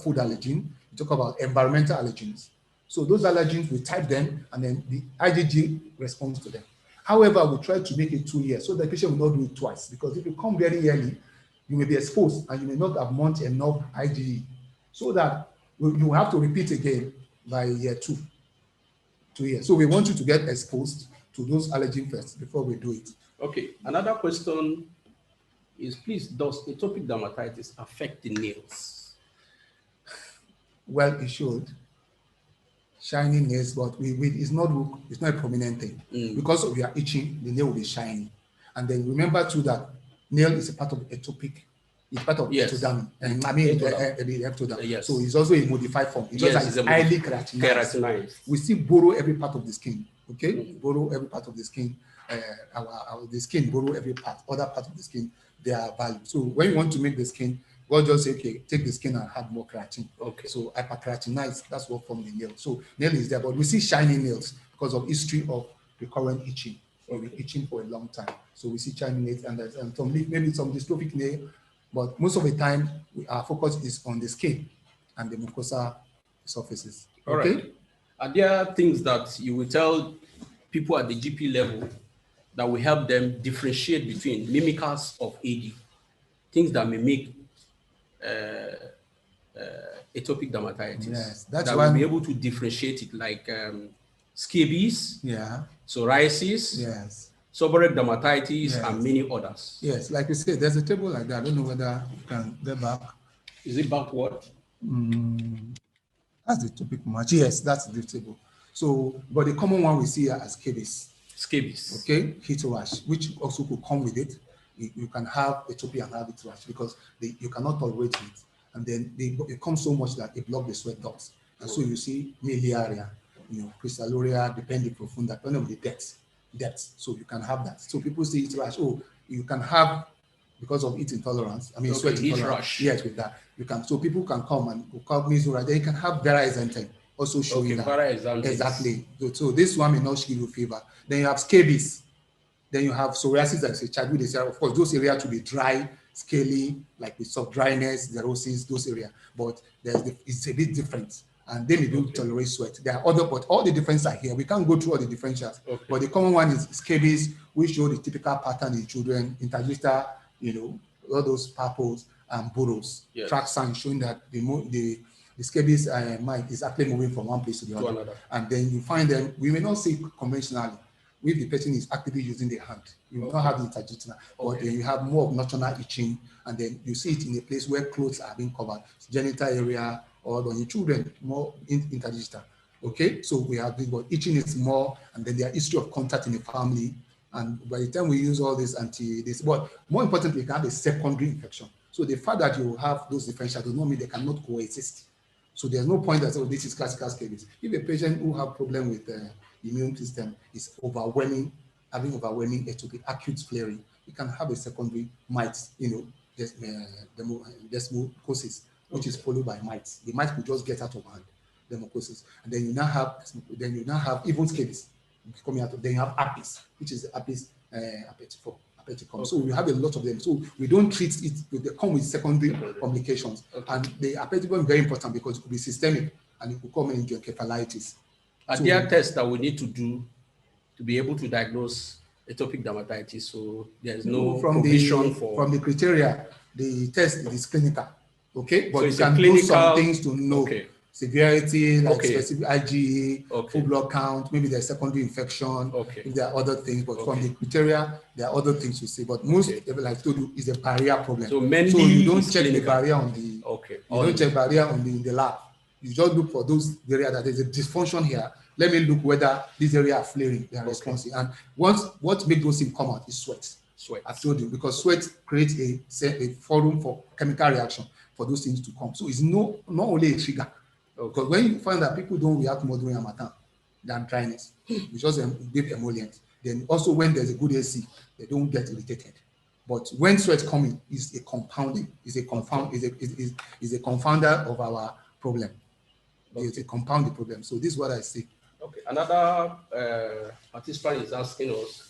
food allergen. You talk about environmental allergens. So those allergens, we type them, and then the IgG responds to them. However, we try to make it 2 years so the patient will not do it twice, because if you come very early, you may be exposed and you may not have mounted enough IgE, so that you have to repeat again by year 2 years. So we want you to get exposed to those allergen first before we do it. Okay. Another question is, please, does atopic dermatitis affect the nails? Well, it should. Shiny nails, but it's not a prominent thing. Because we are itching, the nail will be shiny. And then remember too that nail is a part of atopic, it's part of ectoderm. The ectoderm. Yes. So it's also a modified form. It's just like highly keratinized. We still borrow every part of the skin. Okay, borrow every part of the skin. The skin borrow every part. Other parts of the skin, they are valued. So when you want to make the skin, God just say, okay, take the skin and add more keratin. Okay. So hyperkeratinized, that's what forms the nail. So nail is there, but we see shiny nails because of history of recurrent itching. We've been itching for a long time. So we see shiny nails and maybe some dystrophic nail, but most of the time our focus is on the skin and the mucosa surfaces. All right. Are there things that you will tell people at the GP level that will help them differentiate between mimickers of AD, things that may make atopic dermatitis? Yes, that's that why we'll be able to differentiate it, like scabies, psoriasis, seborrheic dermatitis, and many others. Yes, like we said, there's a table like that. I don't know whether you can get back. Is it backward? That's the topic match. Yes, that's the table. So, but the common one we see are scabies. Scabies. Okay, heat rash, which also could come with it. You can have atopy and have it rash because you cannot tolerate it. And then it comes so much that it blocks the sweat ducts. And so you see miliaria, crystalluria, depending profunda, depending on the depth. So you can have that. So people see it rash. Oh, you can have, because of heat intolerance, sweat intolerance. Rush. Yes, with that. You can, so people can come and call Mizura. Then you can have Vera exanthem also showing that. Vera exanthem. Exactly. So this one may not give you fever. Then you have scabies. Then you have psoriasis that is a childhood disease. Of course, those areas to be dry, scaly, like with soft dryness, xerosis, those areas. But it's a bit different. And they may do tolerate sweat. There are other, but all the differences are here. We can't go through all the differentials. But the common one is scabies, which show the typical pattern in children, interdigital, all those purples and burrows. Track signs showing that the scabies mite is actually moving from one place to the other. And then you find them, we may not see conventionally, if the person is actively using the hand. You will not have the interdigital, but then you have more of nocturnal itching, and then you see it in a place where clothes are being covered, genital area, or on your children, more interdigital. Okay, so we have this, but itching is more, and then there are history of contact in the family. And by the time we use all this but more importantly, you can have a secondary infection. So the fact that you have those differentials does not mean they cannot coexist. So there's no point that, this is classical scabies. If a patient who have problem with the immune system is having overwhelming atopic acute flaring, you can have a secondary mite, desmocosis, which is followed by mites. The mites will just get out of hand, desmocosis, and then you now have even scabies coming out. Then you have herpes, which is herpes herpeticum. So we have a lot of them. So we don't treat it. They come with secondary complications, and the herpeticum is very important because it could be systemic. and it could come into encephalitis. Are there tests that we need to do to be able to diagnose atopic dermatitis? So there's no provision from the criteria, the test is clinical. Okay, but so you can do some things to know severity, like specific IgE, full blood count, maybe there's secondary infection, if there are other things, but from the criteria, there are other things to say. But most, like I told you, is a barrier problem. So you don't check the barrier on the, you don't check barrier on the in the lab. You just look for those areas that there's a dysfunction here. Let me look whether this area are flaring, they are responsive. And what makes those things come out is sweat. I told you, because sweat creates a forum for chemical reaction for those things to come. So it's not only a trigger. Because when you find that people don't react more during harmattan than dryness, you just give emollients. Then also when there's a good AC, they don't get irritated. But when sweat coming, is a confounder of our problem. It's a compounding problem. So this is what I see. Okay. Another participant is asking us,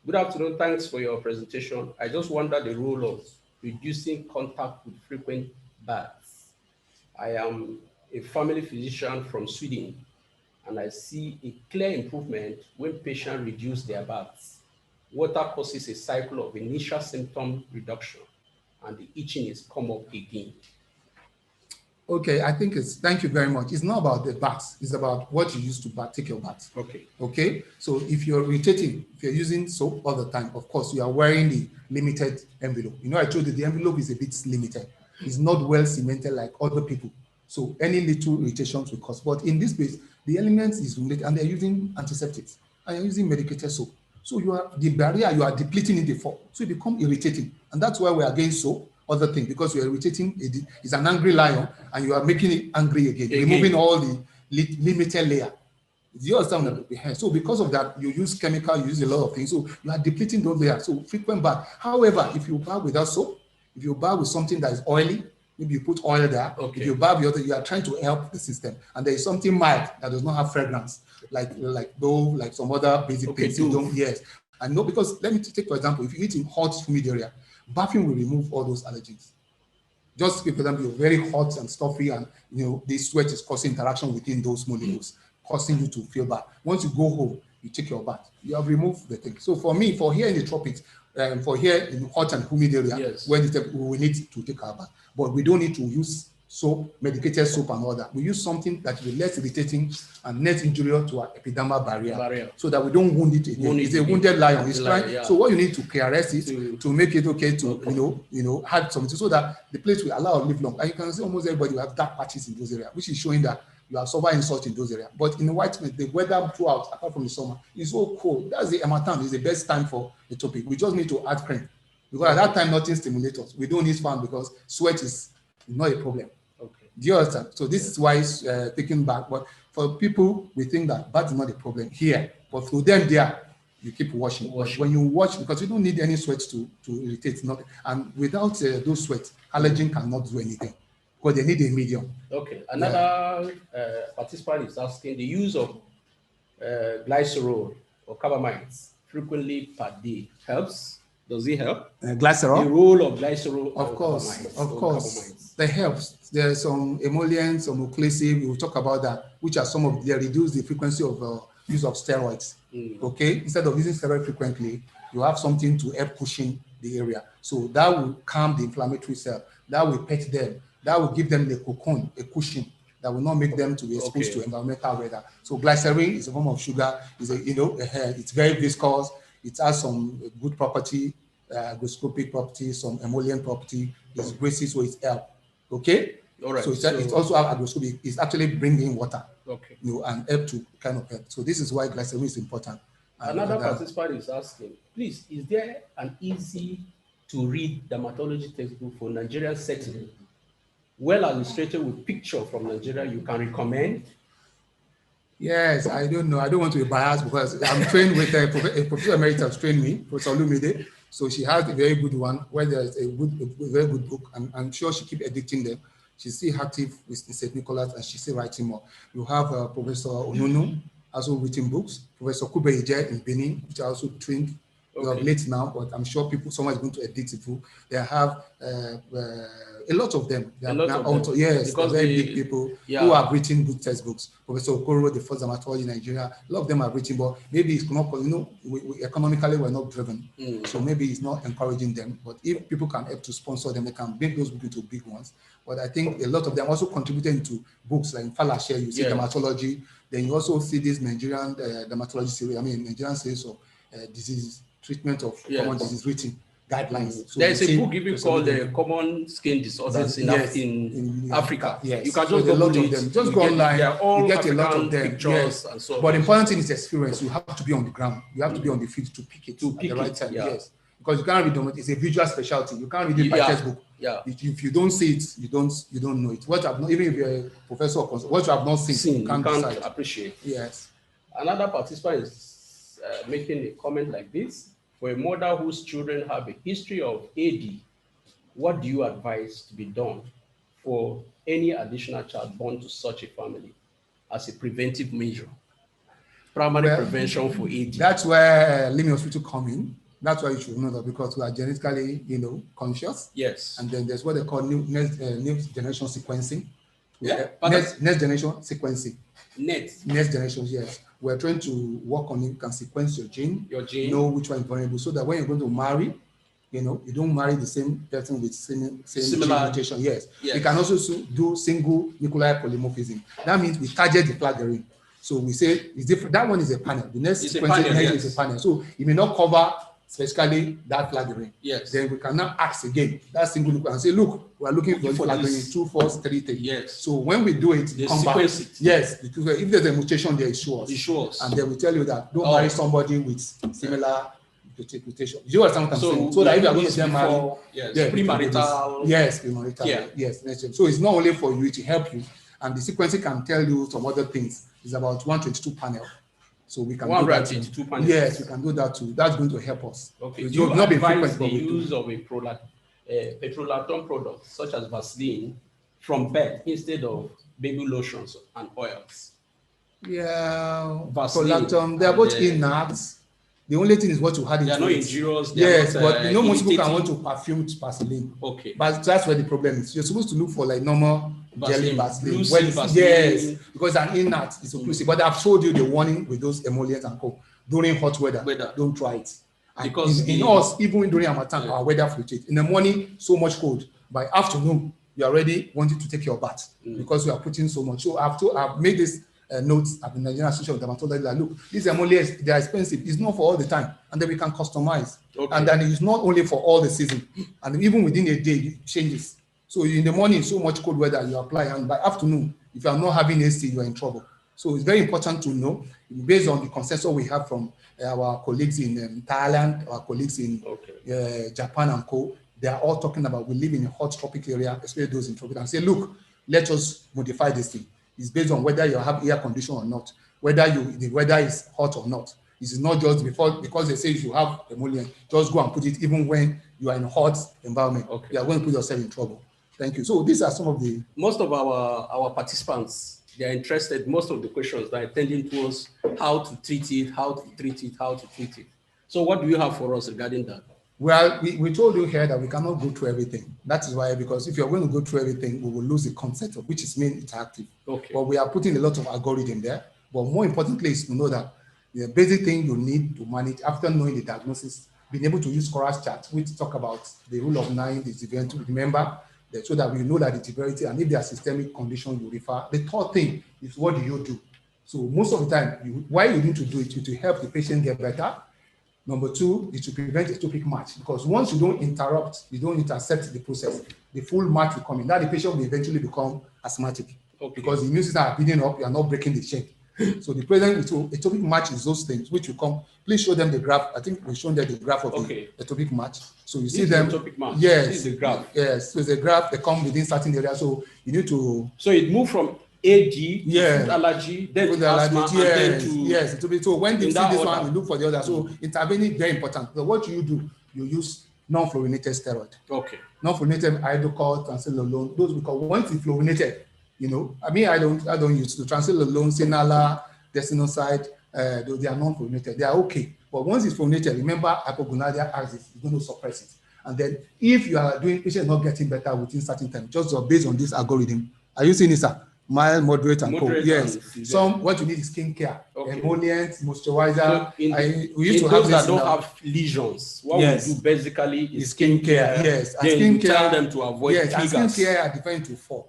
good afternoon, thanks for your presentation. I just wonder the role of reducing contact with frequent baths. I am a family physician from Sweden, and I see a clear improvement when patients reduce their baths. Water causes a cycle of initial symptom reduction, and the itching is come up again. Okay, I think thank you very much. It's not about the baths, it's about what you use to take your bath. Okay, so if you're irritating, if you're using soap all the time, of course, you are wearing the limited envelope. You know, I told you the envelope is a bit limited. It's not well cemented like other people. So any little irritations will cause. But in this case, the element is related, and they're using antiseptics, and you're using medicated soap. So you are the barrier, you are depleting it before. So it becomes irritating. And that's why we are against soap. Other thing, because you are irritating, it's an angry lion, and you are making it angry again. Removing all the limited layer. You understand that? So because of that, you use chemical, you use a lot of things. So you are depleting those layers. So frequent bath. However, if you bath without soap, if you bath with something that is oily, maybe you put oil there. If you bath with other, you are trying to help the system. And there is something mild that does not have fragrance, like some other basic things. Yes. And no, because let me take for example, if you eat in hot, humid area, bathing will remove all those allergens. Just if, for example, you're very hot and stuffy, and this sweat is causing interaction within those molecules, causing you to feel bad. Once you go home, you take your bath. You have removed the thing. So for me, for here in the tropics, for here in hot and humid area, when we need to take our bath, but we don't need to use soap, medicated soap and all that. We use something that will be less irritating and less injurious to our epidermal barrier, so that we don't wound it again. It's a wounded lion. It's trying. So what you need to KRS it to make it okay to add something so that the place will allow live long. And you can see almost everybody will have dark patches in those areas, which is showing that you are suffer insult in those areas. But in the white meat, the weather throughout, apart from the summer, is so cold. That's the harmattan. Is the best time for the topic. We just need to add cream, because at that time nothing stimulates us. We don't need fan because sweat is not a problem. Do you understand? So this is why it's taken back. But for people, we think that is not a problem here. But for them, there, you keep washing. When you wash, because you don't need any sweat to irritate. And without those sweat, allergen cannot do anything, because they need a medium. Okay. Another participant is asking the use of glycerol or carbamides frequently per day helps. Does it help? Glycerol? The role of glycerol. Of course. That helps. There are some emollients, some occlusive, we'll talk about that, which are some of, they reduce the frequency of use of steroids. Okay? Instead of using steroids frequently, you have something to help cushion the area. So that will calm the inflammatory cell. That will pet them. That will give them the cocoon, a cushion that will not make them to be exposed to environmental weather. So glycerin is a form of sugar. It's very viscous. It has some good property, hygroscopic property, some emollient property. It's greasy, so it's help. Okay? All right. So it also have hygroscopic. It's actually bringing water. Okay. And help to kind of help. So this is why glycerin is important. Another participant is asking, please, is there an easy to read dermatology textbook for Nigerian setting, well illustrated with picture from Nigeria you can recommend? Yes, I don't know. I don't want to be biased because I'm trained with a professor emeritus trained me, Professor Olumide. So she has a very good one where there's a very good book. I'm sure she keeps editing them. She's still active with St. Nicholas and she's still writing more. You have Professor Onunu, also written books. Professor Kubeije in Benin, which I also trained of late now, but I'm sure someone is going to edit it. They have a lot of them. They are yes, because they're very big people who have written good textbooks. Professor Okoro, the first dermatologist in Nigeria, a lot of them have written, but maybe it's not, we economically we're not driven. So maybe it's not encouraging them. But if people can help to sponsor them, they can make those books into big ones. But I think a lot of them also contributed to books like Falashe, you see dermatology, then you also see this Nigerian dermatology series, Nigerian series of disease, treatment of common disease written guidelines. So there's a book even called Common Skin Disorders in Africa. Yes. You can just go a lot of them. Just go online. You get a lot of them. Yes. And so but the important thing is experience. You have to be on the ground. You have to be on the field to pick it at the right time. Yes. Because you can't read them. It's a visual specialty. You can't read it by textbook. If you don't see it, you don't know it. What I've not, even if you're a professor or what you have not seen, you can't appreciate. Yes. Another participant is making a comment like this. For a mother whose children have a history of AD, what do you advise to be done for any additional child born to such a family as a preventive measure? Primary prevention for AD. That's where Limit Hospital come in. That's why you should know that, because we are genetically, conscious. Yes. And then there's what they call next generation sequencing. Next generation sequencing. Next generation, yes. We're trying to work on it. You can sequence your gene. Know which one is vulnerable, so that when you're going to marry, you don't marry the same person with same similar gene mutation. Yes. You can also do single nuclear polymorphism. That means we target the flagellum. So we say it's different. That one is a panel. The next sequencing is a panel. So it may not cover specifically that flagellum. Yes. Then we can now ask again that single nucleus and say, look, we are looking for flagellum 2, 4, 3, 3. Yes. So when we do it, they sequence it. Yes, because if there's a mutation there, it shows. And then we tell you that don't marry somebody with similar mutation. Do you understand what I'm saying? So that if you are going to get married, premarital. Yes, premarital. Yes. So it's not only for you, to help you. And the sequencing can tell you some other things. It's about 122 panel. So we can do that too. Yes, we can do that too. That's going to help us. Okay. Do you advise the use of a petrolatum product such as Vaseline from birth instead of baby lotions and oils? Yeah, petrolatum. They are both inert. The only thing is what you had in it. They are not injurious. Yes, but most people can want to perfume Vaseline. Okay. But that's where the problem is. You're supposed to look for like normal jelly Vaseline. Vaseline. Because an inert is occlusive. But I've told you the warning with those emollients and co. During hot weather, don't try it. Because in us, even during Harmattan, our weather fluctuates. In the morning, so much cold. By afternoon, you already wanted to take your bath because you are putting so much. So I've made this notes at the Nigerian Association of Dermatology that look, these emollients, they are expensive. It's not for all the time, and then we can customize. Okay. And then it's not only for all the season, and even within a day, it changes. So in the morning, so much cold weather, you apply, and by afternoon, if you are not having AC, you are in trouble. So it's very important to know, based on the consensus we have from our colleagues in Thailand, our colleagues in Japan and co. They are all talking about we live in a hot tropic area, especially those in tropic, and say, look, let us modify this thing. It's based on whether you have air condition or not, whether the weather is hot or not. This is not just because they say if you have emollient, just go and put it even when you are in a hot environment. Okay. You are going to put yourself in trouble. Thank you. So these are some of the... Most of our participants, they are interested, most of the questions that are tending towards how to treat it, how to treat it, how to treat it. So what do you have for us regarding that? Well, we told you here that we cannot go through everything. That is why, because if you're going to go through everything, we will lose the concept of which is main interactive. Okay. But we are putting a lot of algorithm there. But more importantly is to know that the basic thing you need to manage after knowing the diagnosis, being able to use Cora's chart, which talk about the rule of 9, the event to remember, so that we know that the severity, and if there are systemic conditions, you refer. The third thing is what do you do? So most of the time, why you need to do it is to help the patient get better. Number 2 is to prevent atopic match, because once you don't interrupt, you don't intercept the process, the full match will come in. That the patient will eventually become asthmatic. Okay. Because the immune system are building up, you are not breaking the chain. So the present atopic match is those things which will come. Please show them the graph. I think we've shown them the graph of the atopic match. So you see them. Atopic match. Yes. This is the graph. Yes. So it's a graph. They come within certain areas. So you need to. So it moved from AD to food allergy, then to asthma, and then to... Yes. So when you see this one, you look for the other. So intervening very important. So what you do, you use non-fluorinated steroid. Okay. Non-fluorinated hydrochloride, transylolone. Those, because once it's fluorinated, I don't use the transylolone, Sinala, Desinoside. They are non-fluorinated. They are okay. But once it's formulated, remember hypogonadal axis is going to suppress it. And then if you are doing patient not getting better within certain time, just based on this algorithm, are you seeing this, sir? Mild, moderate, and cold. Yes. What you need is skincare, emollient, moisturizer. So we used to have those that don't have lesions. What we do basically is skincare. Yes. Then skincare, you tell them to avoid triggers. And skincare are divided into 4.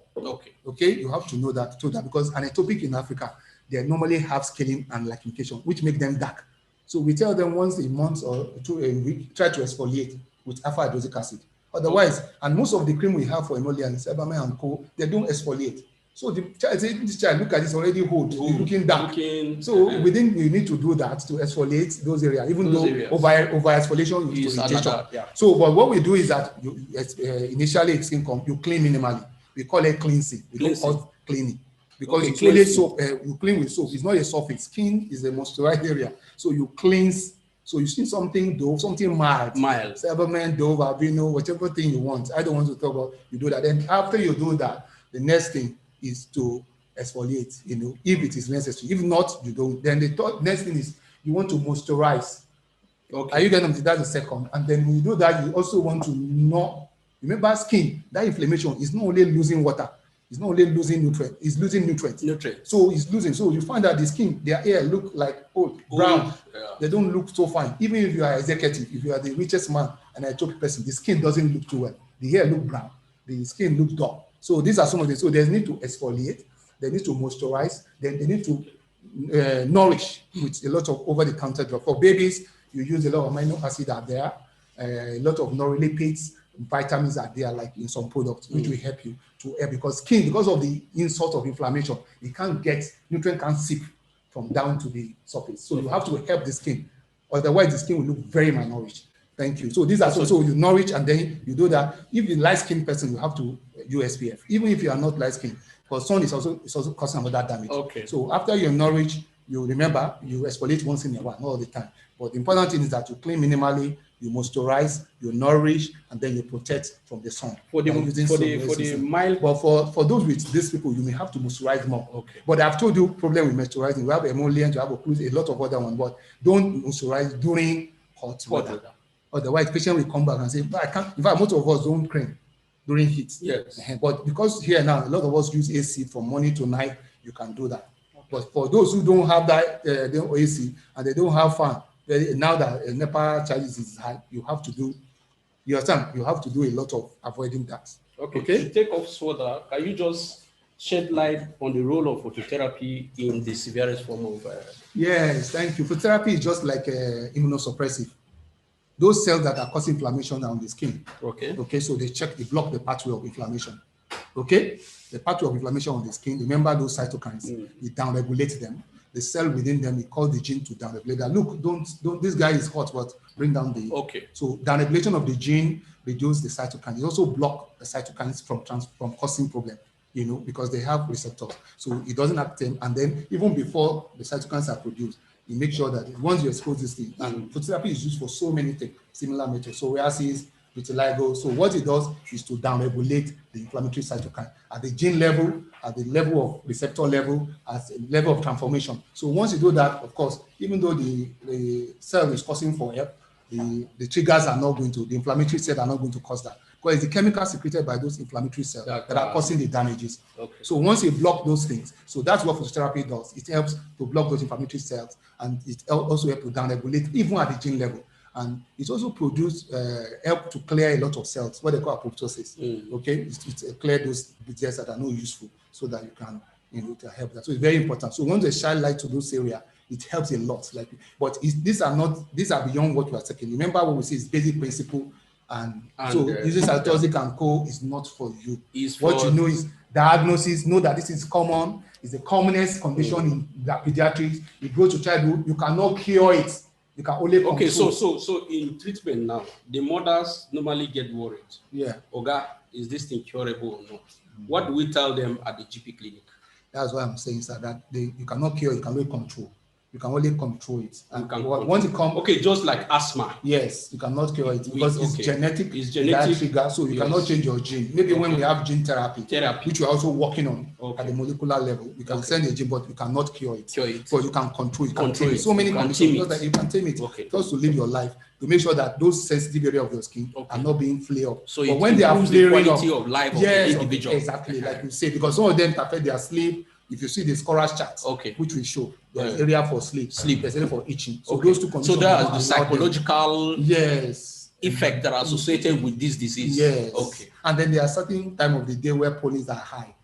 Okay. You have to know that because an atopic in Africa, they normally have scaling and lichenification, which make them dark. So we tell them once a month or 2 a week, try to exfoliate with alpha-hydroxylic acid. Otherwise, and most of the cream we have for emollients, Sebamed and co, they don't exfoliate. So the child say, this child, look at this already old, looking dark. So you need to do that to exfoliate those areas, even though over exfoliation is irritation. So, but what we do is that initially it's skin you clean minimally. We call it cleansing. We don't call cleaning because it's really soap. You clean with soap. It's not a surface. Skin is a moisturized area. So you cleanse. So you see something Dove, something mild. Sebamed, Dove, Albino, whichever thing you want. I don't want to talk about. You do that. Then after you do that, the next thing is to exfoliate, if it is necessary. If not, you don't. Then the next thing is you want to moisturize. Are you getting that's the second? And then when you do that, you also want to not remember skin. That inflammation is not only losing water, it's not only losing nutrient, it's losing nutrients. So it's losing. So you find that the skin, their hair look like brown. They don't look so fine. Even if you are executive, if you are the richest man and a atopic person, the skin doesn't look too well. The hair look brown, the skin looks dark. So these are some of the, so they need to exfoliate, they need to moisturize, then they need to nourish with a lot of over-the-counter drugs. For babies, you use a lot of amino acid are there, a lot of lipids, vitamins are there, like in some products, which will help you to help because skin, because of the insult of inflammation, it can't get, nutrient can't seep from down to the surface. So you have to help the skin, otherwise the skin will look very malnourished. Thank you. So these are so you nourish and then you do that. If you're a light-skinned person, you have to use SPF. Even if you are not light-skinned, because sun is also causing another damage. So after you nourish, you remember you exfoliate once in a while, not all the time. But the important thing is that you clean minimally, you moisturize, you nourish, and then you protect from the sun. For the mild, but for those with these people, you may have to moisturize more. But I've told you problem with moisturizing. You have emollient, you have a lot of other ones, but don't moisturize during hot weather. Otherwise, patient will come back and say, I can't. In fact, most of us don't cream during heat. But because here now, a lot of us use AC from morning to night, you can do that. But for those who don't have that, AC, and they don't have fan, now that NEPA charges is high, you have to do, you understand, you have to do a lot of avoiding that. To take off further, can you just shed light on the role of phototherapy in the severest form of? Yes, thank you. Phototherapy is just like immunosuppressive. Those cells that are causing inflammation are on the skin. So they block the pathway of inflammation. The pathway of inflammation on the skin, remember those cytokines, we downregulate them. The cell within them, we call the gene to downregulate that. Look, don't, this guy is hot, but bring down the, so downregulation of the gene reduce the cytokines. It also block the cytokines from causing problem, because they have receptors. So it doesn't act them, and then even before the cytokines are produced, you make sure that once you expose this thing, and phototherapy is used for so many things, similar methods, psoriasis, vitiligo. So what it does is to downregulate the inflammatory cytokine at the gene level, at the level of receptor level, at the level of transformation. So once you do that, of course, even though the cell is causing for help, the triggers are not going to, the inflammatory cells are not going to cause that. Because it's the chemicals secreted by those inflammatory cells that are causing the damages. So once you block those things, so that's what phototherapy does. It helps to block those inflammatory cells, and it also helps to downregulate even at the gene level. And it also help to clear a lot of cells, what they call apoptosis. It clear those cells that are not useful, so that you can, to help that. So it's very important. So once they shine light to those areas, it helps a lot. But these are beyond what we are taking. Remember what we say is basic principle, and so using cytotoxic and co is not for you. What you know is diagnosis. Know that this is common. It's the commonest condition in the pediatrics. It goes to childhood. You cannot cure it. You can only control. So in treatment now, the mothers normally get worried. Oga, is this thing curable or not? What do we tell them at the GP clinic? That's why I'm saying, sir, that you cannot cure, you can only control. You can only control it. And control. once it comes, okay, just like asthma. Yes, you cannot cure it because it's genetic. It's genetic trigger, so you cannot change your gene. Maybe when we have gene therapy, which we're also working on at the molecular level, we can send a gene, but you cannot cure it. But you can control it. You can tame it. So many conditions that you can tame it just to live your life, to make sure that those sensitive areas of your skin are not being flared up. So but when they are flaring up, the quality of life of the individual. Exactly, like you say, because some of them affect their sleep. If you see the scorers chart, which we show, there's area for sleep, there's area for itching. So those two conditions. So that's the psychological effect that are associated with this disease. Yes. Okay. And then there are certain time of the day where pollens are high,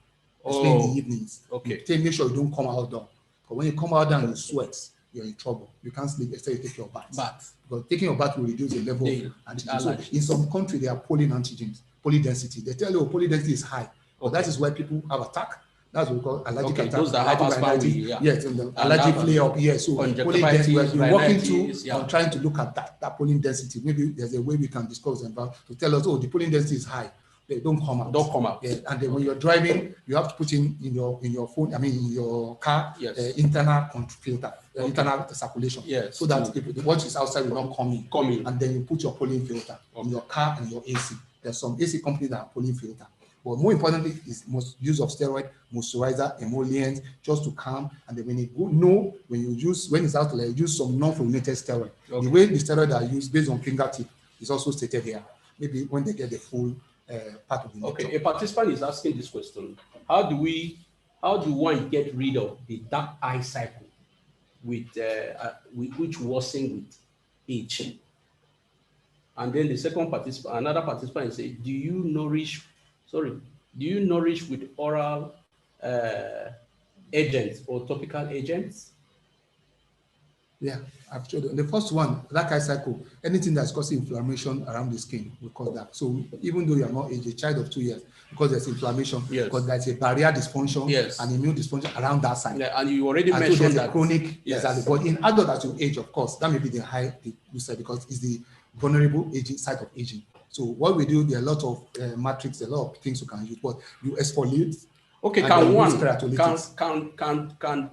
especially in the evenings. Okay. Make sure you don't come outdoor. But when you come out and you sweat, you're in trouble. You can't sleep except you take your bath. Because taking your bath will reduce the level of antigen. So in some country, there are pollen antigens, pollen density. They tell you pollen density is high. But that is why people have attack. That's what we call allergic attack. Those that have asthma, yes, and the allergic flare up. Yes, so pollen density. We're working to on trying to look at that pollen density. Maybe there's a way we can discuss about to tell us, the pollen density is high. They don't come out. Yeah, and then when you're driving, you have to put in your phone. I mean, in your car, internal filter, internal circulation. Yes. So that what is outside will not come in. And then you put your pollen filter in your car and your AC. There's some AC companies that have pollen filter. But more importantly is most use of steroid, moisturizer, emollients, just to calm. And then when it's out there, use some non-fluorinated steroid. The way the steroid are used based on fingertip is also stated here. Maybe when they get the full part of the lecture. Okay, a participant is asking this question: How do one get rid of the dark eye cycle with which worsen with age? And then the second participant, another participant, say, do you nourish with oral agents or topical agents? Yeah, I've showed you. The first one, dark eye cycle, anything that's causing inflammation around the skin will cause that. So even though you are not a child of 2 years, because there's inflammation, because there's a barrier dysfunction and immune dysfunction around that side. Yeah, and you already mentioned that chronic, but in adult as you age, of course, that may be the high said because it's the vulnerable aging side of aging. So what we do, there are a lot of matrix, a lot of things you can use, but you exfoliate. Okay, can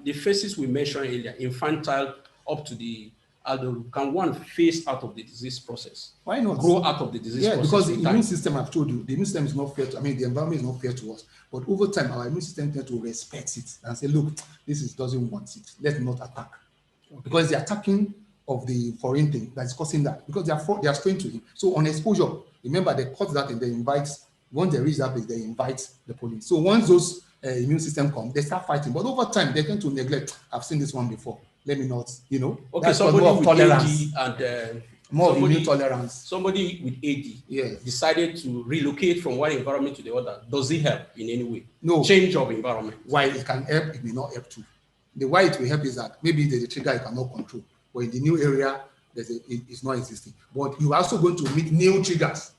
the phases we mentioned earlier, infantile up to the adult, can one phase out of the disease process? Why not? Grow out of the disease process? Because the immune system, I've told you, the immune system is not fair the environment is not fair to us. But over time, our immune system tends to respect it and say, look, doesn't want it. Let's not attack. Because the attacking of the foreign thing that is causing that, because they are strained to it. So on exposure, remember they cut that and they invite, once they reach that place, they invite the police. So once those immune system come, they start fighting. But over time, they tend to neglect. I've seen this one before. Let me not, Okay, somebody with tolerance and more immune tolerance. Somebody with AD decided to relocate from one environment to the other. Does it help in any way? No. Change of environment. Why it can help, it may not help too. The why it will help is that maybe there's a trigger you cannot control, but in the new area, it's not existing. But you're also going to meet new triggers,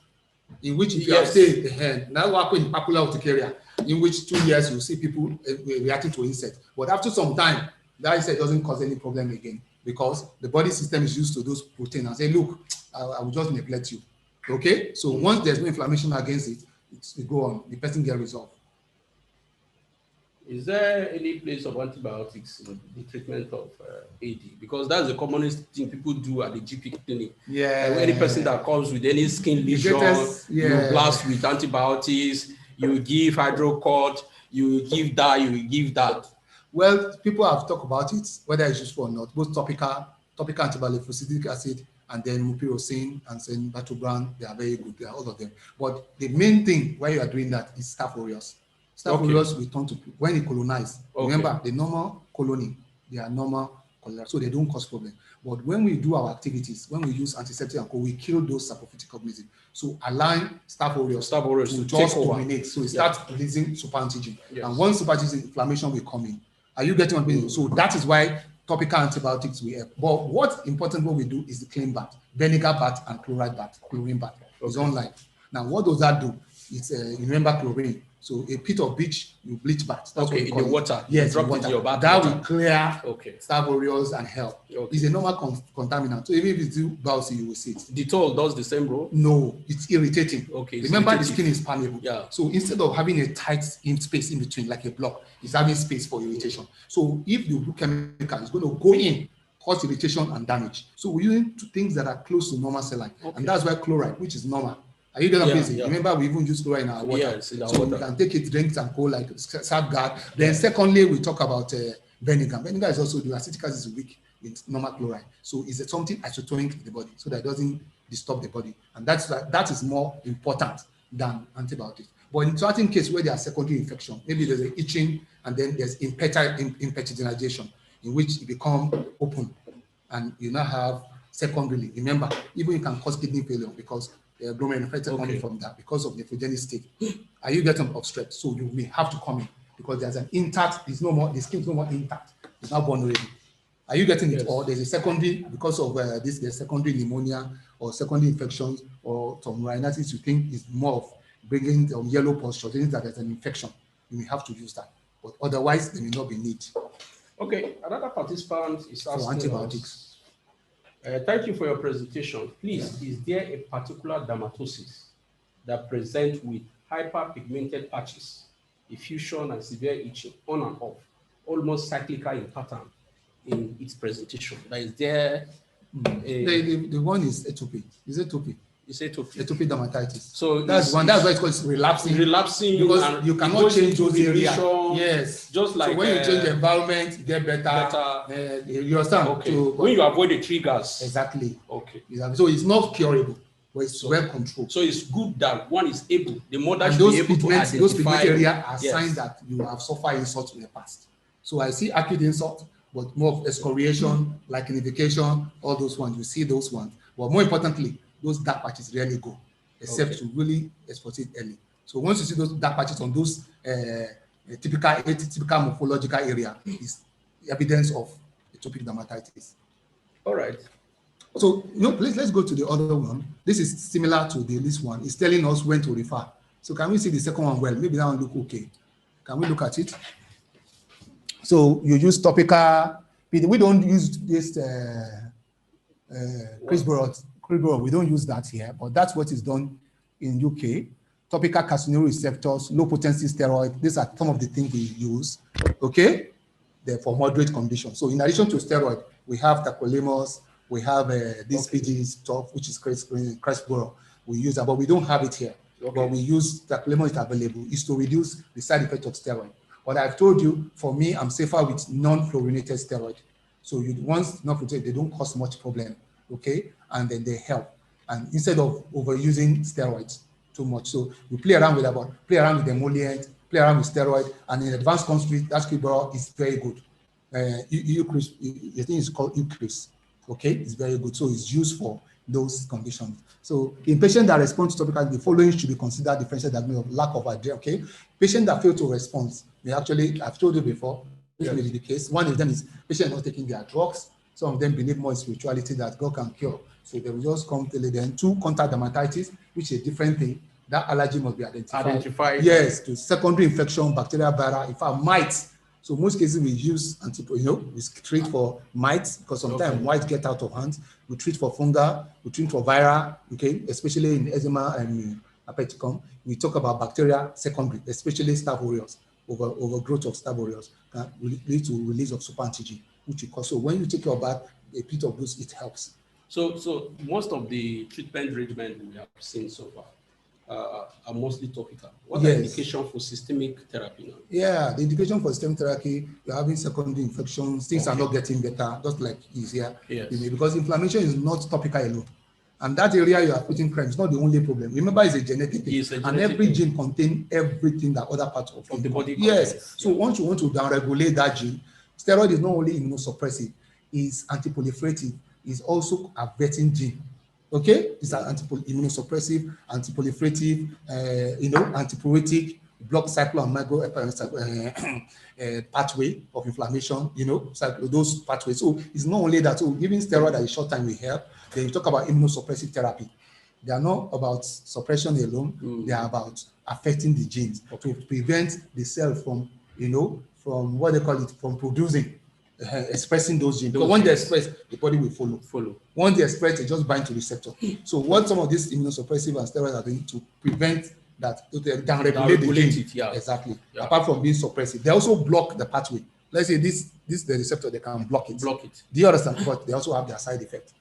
in which if you have stayed now working in popular urticaria, in which 2 years you see people reacting to insects. But after some time, that insect doesn't cause any problem again because the body system is used to those proteins and say, look, I will just neglect you. Okay? So once there's no inflammation against it, it go on, the person gets resolved. Is there any place of antibiotics in the treatment of AD? Because that's the commonest thing people do at the GP clinic. Any person that comes with any skin lesion, you blast with antibiotics, you give hydrocort, you give that. Well, people have talked about it, whether it's useful or not. Both topical antibiotic, fusidic acid, and then mupirocin and then Batobrand, they are very good. They are all of them. But the main thing why you are doing that is Staph aureus. Staph aureus we turn to when it colonize. Remember, the normal colony, they are normal cholera, so they don't cause problem. But when we do our activities, when we use antiseptic and we kill those saprophytic organisms. So allowing Staph aureus to just dominate. So it starts releasing super antigen. And once super antigen, inflammation will come in. Are you getting what I'm saying? So that is why topical antibiotics we help. But what's important, what we do is the clean bath, vinegar bath and chlorine bath. It's online. Now, what does that do? It's remember chlorine. So a pit of bleach, you bleach bath. That's okay, what we in call the it. water. Yes, drop water. it in your bath. That water. will clear Okay. staph aureus and help. Okay. It's a normal contaminant. So even if it's do biopsy, you will see it. Dettol does the same role? No, it's irritating. Okay. Remember, the skin is permeable. Yeah. So instead of having a tight space in between, like a block, it's having space for irritation. So if the blue chemical is going to go in, cause irritation and damage. So we're using things that are close to normal saline. Okay. And that's why chloride, which is normal. Are you getting busy? Remember, we even use chloride in our water. Yes, in our so water. We can take it, drink and go like safeguard. Then secondly, we talk about vinegar. Vinegar is also, the acetic acid is weak with normal chloride. So it's something isotonic in the body so that it doesn't disturb the body. And that is more important than antibiotics. But in certain cases where there are secondary infection, maybe there's an itching and then there's impetiginization in which it becomes open and you now have secondary. Remember, even you can cause kidney failure because the glomerulonephritis coming from that because of nephrogenic state. Are you getting obstructed? So you may have to come in because there's an intact, the skin is no more intact. It's now vulnerable. Are you getting it? Or there's a secondary, because of there's secondary pneumonia or secondary infections or some rhinitis you think is more of bringing yellow pus, showing that there's an infection. You may have to use that. But otherwise, there may not be need. Okay, another participant is asking for antibiotics. Thank you for your presentation. Please, is there a particular dermatosis that presents with hyperpigmented patches, effusion, and severe itching on and off, almost cyclical in pattern in its presentation? That is there. The one is atopy. Is atopy. It's atopy. Atopic dermatitis. So that's one. That's why it's called relapsing. Relapsing because you cannot change those areas. Yes. Just like so when you change the environment, you get better. You understand? Okay. When you avoid the triggers. Exactly. Okay. So it's not curable, but it's well controlled. So it's good that one is able. The mother should those be able to identify. Those pigment areas are signs that you have suffered insult in the past. So I see acute insult, but more of excoriation, like liquefaction, all those ones. You see those ones. But more importantly, those dark patches rarely go, except to really exploit early. So once you see those dark patches on those typical morphological area, is evidence of atopic dermatitis. All right. So let's go to the other one. This is similar to this one. It's telling us when to refer. So can we see the second one well? Maybe that one look okay. Can we look at it? So you use topical. We don't use this Crisborough. We don't use that here, but that's what is done in UK. Topical calcineurin receptors, low potency steroid. These are some of the things we use. Okay, they're for moderate conditions. So in addition to steroid, we have tacrolimus, we have this PG stuff, which is Crisborough. We use that, but we don't have it here. Okay. But we use tacrolimus is available. Is to reduce the side effect of steroid. But I've told you, for me, I'm safer with non-fluorinated steroid. So once non-fluorinated, they don't cause much problem. Okay, and then they help. And instead of overusing steroids too much, so we play around with emollient, play around with steroid, and in advanced countries, that Crisborough is very good. I think it's called Eucris. Okay, it's very good. So it's used for those conditions. So in patients that respond to topical, the following should be considered differential diagnosis of lack of adrenaline. Okay, patients that fail to respond, they actually, I've told you before, this may be the case. One of them is patients not taking their drugs. Some of them believe more in spirituality that God can cure. So they will just come till then. 2, contact dermatitis, which is a different thing. That allergy must be identified. Yes, to secondary infection, bacterial, viral, in fact, mites. So most cases we use we treat for mites because sometimes mites get out of hand. We treat for fungal, we treat for viral, okay, especially in eczema and apeticum. We talk about bacteria secondary, especially staph aureus, overgrowth of staph aureus can lead to release of super antigen. So when you take your bath, a bit of this, it helps. So most of the treatment regimen we have seen so far are mostly topical. What are the indication for systemic therapy now? Yeah, the indication for systemic therapy, you're having secondary infections, things are not getting better, just like is here. Yes. Because inflammation is not topical alone. And that area you are putting cream is not the only problem. Remember, it's a genetic thing. And every gene contains everything that other parts of the body. Yes. So once you want to downregulate that gene, steroid is not only immunosuppressive, it's antiproliferative, it's also a vetting gene. Okay? It's an immunosuppressive, antiproliferative, antipruritic, block cycle and micro pathway of inflammation, those pathways. So it's not only that. So giving steroid at a short time will help. Then you talk about immunosuppressive therapy. They are not about suppression alone. They are about affecting the genes to prevent the cell from, from what they call it, from producing, expressing those genes. Because when they express, the body will follow. Once they express, they just bind to receptor. So what some of these immunosuppressive and steroids are doing to prevent that, to down-regulate the gene. Yeah. Exactly. Yeah. Apart from being suppressive, they also block the pathway. Let's say this the receptor, they can block it. Do you understand? But they also have their side effect.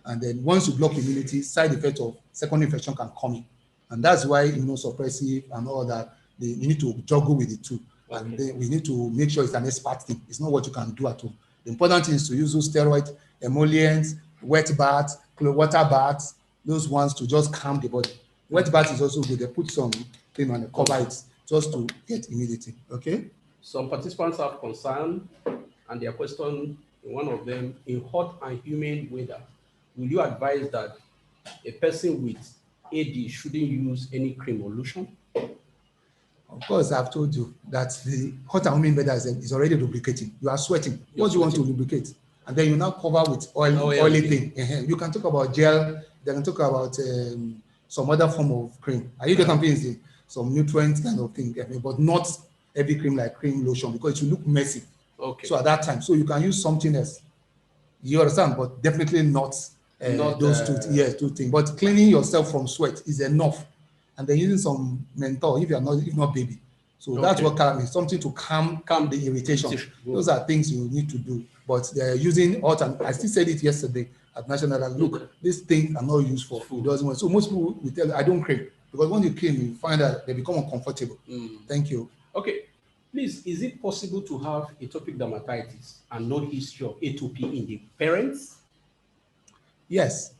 And then once you block immunity, side effect of secondary infection can come in. And that's why immunosuppressive and all that, you need to juggle with the two. Okay. And then we need to make sure it's an expert thing. It's not what you can do at home. The important thing is to use those steroids, emollients, wet baths, cold water baths, those ones to just calm the body. Wet bath is also good. They put some cream and cover it just to get immunity. Okay? Some participants have concern, and their question, one of them, in hot and humid weather, will you advise that a person with AD shouldn't use any cream or lotion? Of course, I've told you that the hot and humid weather is already lubricating. You are sweating. What do you want to lubricate? And then you now cover with oily thing. You can talk about gel. They can talk about some other form of cream. Are you getting some nutrient kind of thing? But not every cream like cream lotion, because it will look messy. Okay. So at that time, so you can use something else. You understand? But definitely not those two things. But cleaning yourself from sweat is enough. And then using some menthol if not baby. So that's what means, something to calm the irritation. Those are things you need to do. But they're using hot, and I still said it yesterday at National. Look, this thing are not used for food. Doesn't work. So most people will tell you, I don't cream, because when you cream, you find that they become uncomfortable. Thank you. Okay. Please, is it possible to have atopic dermatitis and no history of atopy in the parents? Yes,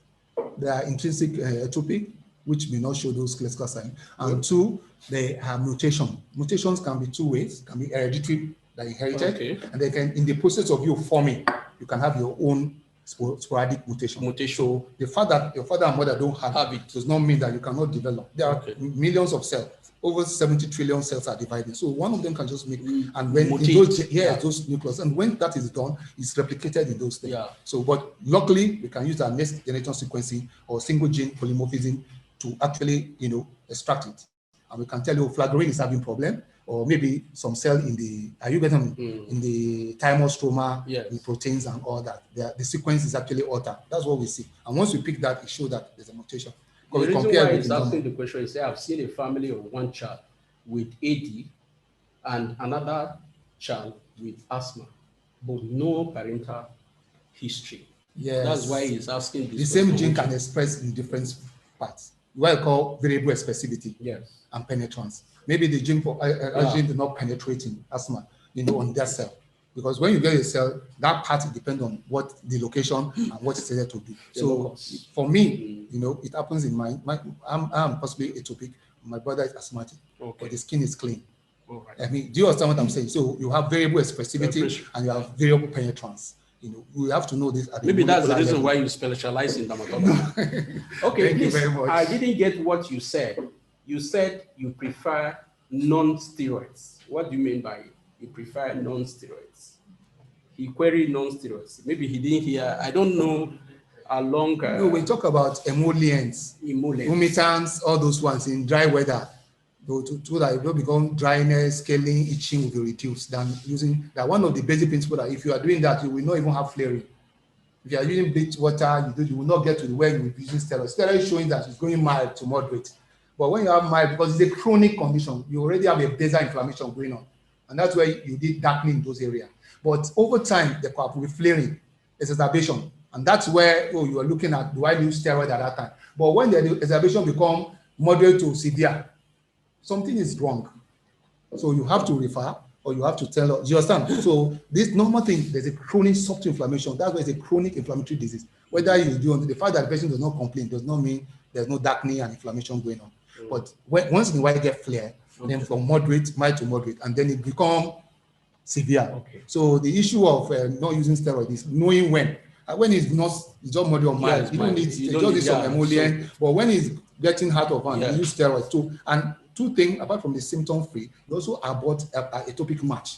there are intrinsic atopic, which may not show those classical signs. And two, they have mutation. Mutations can be two ways. Can be hereditary, that inherited, and they can, in the process of you forming, you can have your own sporadic mutation. So the fact that your father and mother don't have it does not mean that you cannot develop. There are millions of cells. Over 70 trillion cells are divided. So one of them can just make, and when those nucleus, and when that is done, it's replicated in those things. So, but luckily, we can use our next generation sequencing or single gene polymorphism to actually, extract it. And we can tell you flagellin is having problem, or maybe some cell in the, in the thymus stroma, the proteins and all that. The sequence is actually altered. That's what we see. And once we pick that, it shows that there's a mutation. The reason why he's asking the question is, I've seen a family of one child with AD and another child with asthma, but no parental history. Yes. That's why he's asking this. The same gene can express in different parts. What I call variable expressivity and penetrance. Maybe the gene for gene is not penetrating asthma, on that cell. Because when you get a cell, that part depends on what the location and what it's there to do. So for me, it happens in I'm possibly atopic. My brother is asthmatic, but the skin is clean. I mean, do you understand what I'm saying? So you have variable expressivity and you have variable penetrance. We have to know this. Maybe that's the reason why you specialize in dermatology. Okay, Thank you very much. I didn't get what you said. You said you prefer non-steroids. What do you mean by it? You prefer non-steroids? He queried non-steroids. Maybe he didn't hear. I don't know how long. No, we talk about emollients, humectants, all those ones in dry weather. To that it will become dryness, scaling, itching will be reduced than using that. One of the basic principles that if you are doing that, you will not even have flaring. If you are using bleach water, you will not get to where you will be using steroids. Steroids showing that it's going mild to moderate. But when you have mild, because it's a chronic condition, you already have a basal inflammation going on. And that's where you did darkening in those areas. But over time, the crop will be flaring, exacerbation. And that's where you are looking at, do I use steroid at that time? But when the exacerbation become moderate to severe, something is wrong. So you have to refer, or you have to tell us. Do you understand? So this normal thing, there's a chronic soft inflammation. That's why it's a chronic inflammatory disease. Whether you do, the fact that the patient does not complain does not mean there's no darkening and inflammation going on. But once in a while it gets flare, then from moderate, mild to moderate, and then it become severe. So the issue of not using steroids is knowing when. When it's not, it's just moderate or mild. You don't need some emollient. But when it's getting out of hand, you use steroids too. And two things, apart from the symptom free, you also abort atopic match.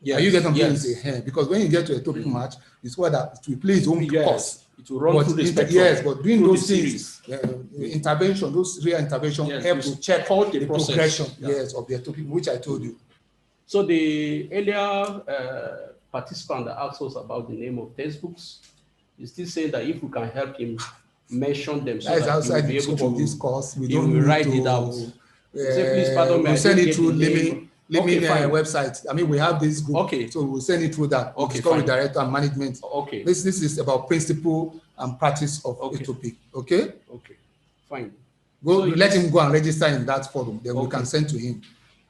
Yes. Are you getting Yes. because when you get to a topic match, it's what that it will play its own course. It will run through the spectrum. Yes, but doing through those things, intervention, those real intervention help to check the progression, of the atopic, which I told you. So the earlier participant that asked us about the name of textbooks is still saying that if we can help him mention them, so that is that outside he will be the able scope to of this course. We he don't will need write to, it out. Say, please pardon me. We'll send it through Limit website. I mean, we have this group, okay. So we'll send it through that. We'll discuss with director and management. Okay. This is about principle and practice of atopic. Okay. Okay. Fine. Go so let him go and register in that forum. Then we can send to him.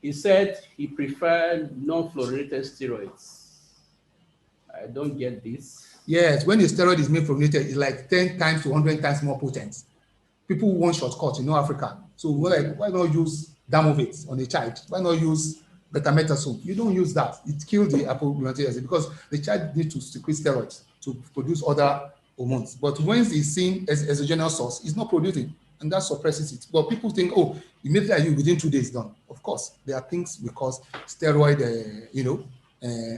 He said he preferred non-fluorinated steroids. I don't get this. Yes, when the steroid is made fluorinated, it's like 10 times to 100 times more potent. People want shortcuts, Africa. So we're like, why not use Dermovate on a child? Why not use betamethasone? You don't use that. It kills the apoptosis because the child needs to secrete steroids to produce other hormones. But when it's seen as a general source, it's not producing, and that suppresses it. But people think, oh, immediately you within 2 days done. Of course, there are things because steroid,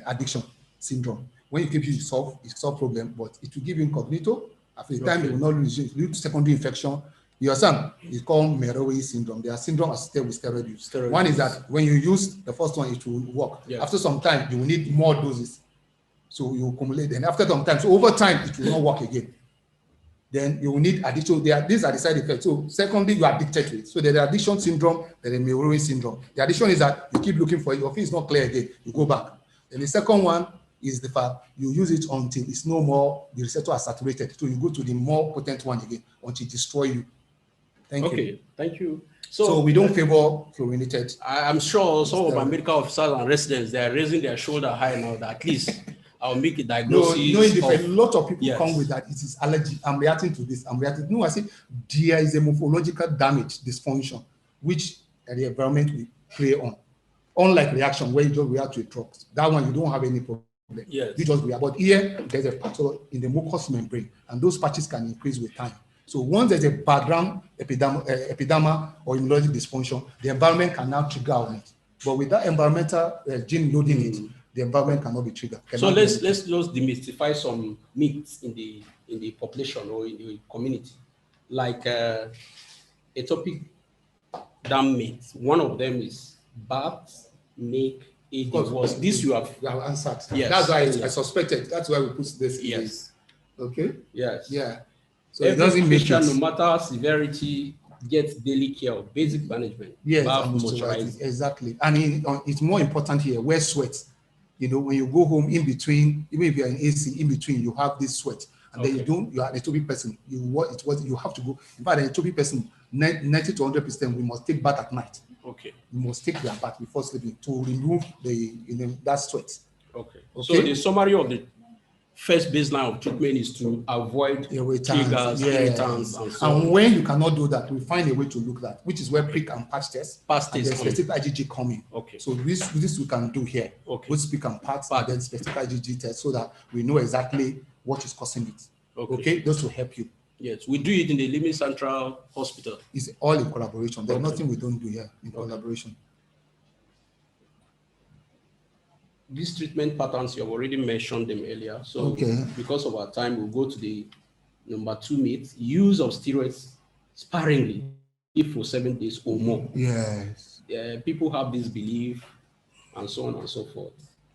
addiction syndrome. When you keep it solve problem, but it will give you incognito. After the time, you will not lose it due to secondary infection. Your son is called Meroe syndrome. There are syndromes associated with steroid use. One is that when you use the first one, it will work. Yes. After some time, you will need more doses. So you accumulate. And after some time, so over time, it will not work again. Then you will need additional. These are the side effects. So secondly, you are addicted to it. So there's the addiction syndrome, there's the Meroe syndrome. The addiction is that you keep looking for it. Your fee is not clear again. You go back. And the second one is the fact you use it until it's no more, the receptor are saturated. So you go to the more potent one again until it destroy you. Thank you. Okay, thank you. So we don't favor fluorinated. I'm sure some of our medical officers and residents, they are raising their shoulder high now that at least I'll make a diagnosis. A lot of people come with that. It is allergy. I'm reacting to this. No, I say there is a morphological damage, dysfunction, which the environment will play on. Unlike reaction where you just react to a drug. That one, you don't have any problem. Yes. You just react. But here, there's a patch in the mucous membrane, and those patches can increase with time. So once there's a background epidermal or immunologic dysfunction, the environment can now trigger on it. But with that environmental gene loading it, the environment cannot be triggered. So let's just demystify some myths in the population or in the community, like atopic derm myths. One of them is baths make aging worse. This you have answered. Yes. That's why I suspected. That's why we put this. Yes. Okay. Yes. Yeah. So every it doesn't make sense. No matter severity, gets daily care of basic management. Yes, exactly. And it's more important here. Wear sweat. When you go home in between, even if you're in AC, in between, you have this sweat. And then you are an atopic person. You have to go. In fact, an atopic person, 90 to 100%, we must take bath at night. Okay. We must take their bath before sleeping to remove that sweat. Okay. So the summary of the first baseline of treatment is to avoid triggers, irritants, and so on. And when you cannot do that, we find a way to look at, which is where prick and patch tests, and then specific IgG coming. Okay. So this we can do here. Okay. Both prick and patch, and then specific IgG test, so that we know exactly what is causing it. Okay. Just to help you. Yes, we do it in the Limit Central Hospital. It's all in collaboration. There's nothing we don't do here in collaboration. These treatment patterns, you have already mentioned them earlier. So because of our time, we'll go to the number 2 myth: use of steroids sparingly, if for 7 days or more. Yes. People have this belief, and so on and so forth.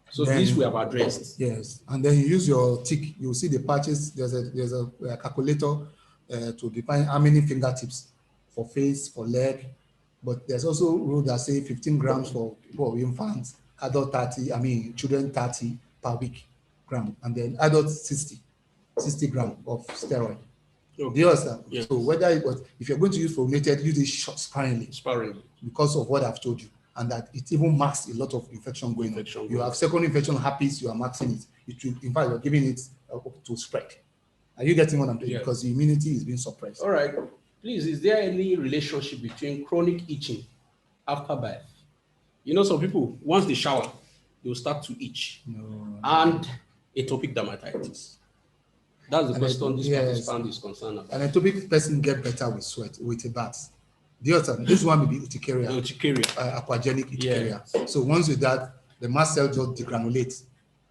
So this we have addressed. Yes, and then you use your tick. You see the patches. There's a calculator to define how many fingertips for face, for leg. But there's also rule that say 15 grams for infants, adult 30. Children 30 per week gram, and then adults 60 grams of steroid. Okay. Do you understand? Yes. So if you're going to use fluorinated, use it sparingly. Because of what I've told you. And that it even masks a lot of infection going on. You have second infection herpes, you are masking it. In fact, you're giving it to spread. Are you getting what I'm doing? Yes. Because the immunity is being suppressed. All right. Please, is there any relationship between chronic itching after bath? Some people, once they shower, they will start to itch. No. And atopic dermatitis. That's the question this participant is concerned about. An atopic person get better with sweat, with a bath. The other, this one will be urticaria. Aquagenic urticaria. So once with that, the mast cell just degranulates.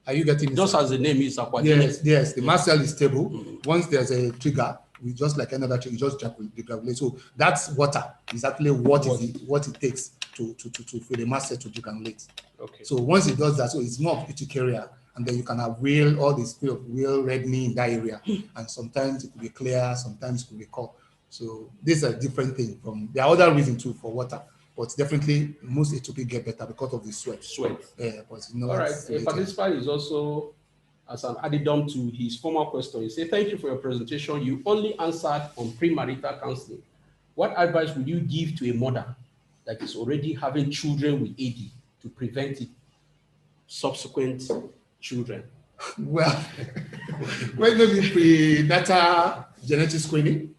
Are you getting it? Just as the name is aquagenic. Yes, the mast cell is stable. Once there's a trigger, we just like another trigger, just degranulate. So that's water. Is actually what it takes to for the mast cell to degranulate. Okay. So once it does that, so it's more of urticaria, and then you can have whale, all this kind of whale reddening in that area, and sometimes it could be clear, sometimes it could be cold. So these are different things. There are other reasons too for water, but definitely most atopic get better because of the sweat. But all right. A participant is also, as an addendum to his former question, he said, "Thank you for your presentation. You only answered on premarital counseling. What advice would you give to a mother that is already having children with AD to prevent it, subsequent children?" Well, maybe prenatal genetic screening.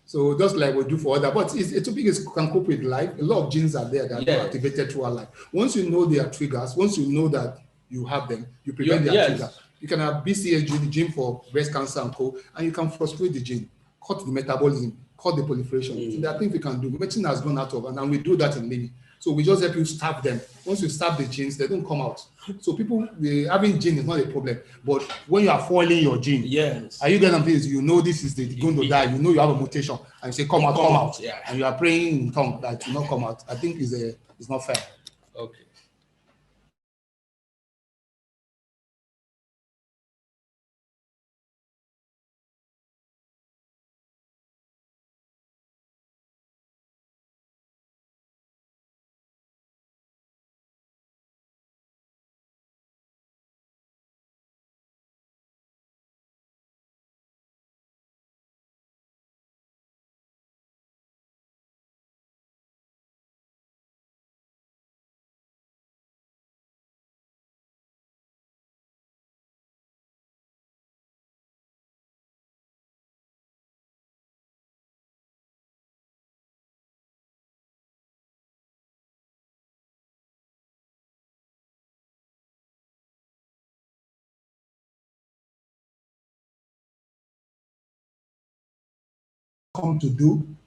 So just like we do for other, but atopic can cope with life. A lot of genes are there that are activated throughout life. Once you know their triggers, once you know that you have them, you prevent their trigger. You can have BCSG, the gene for breast cancer and co, and you can frustrate the gene, cut the metabolism, cut the proliferation. So there are things we can do. Medicine has gone out of, and we do that in many. So we just help you stop them. Once you stop the genes, they don't come out. So people, having gene is not a problem. But when you are foiling your gene, are you getting this? You know this is going to die. You know you have a mutation, and you say come out. Yeah. And you are praying in tongue that it will not come out. I think it's not fair. Okay.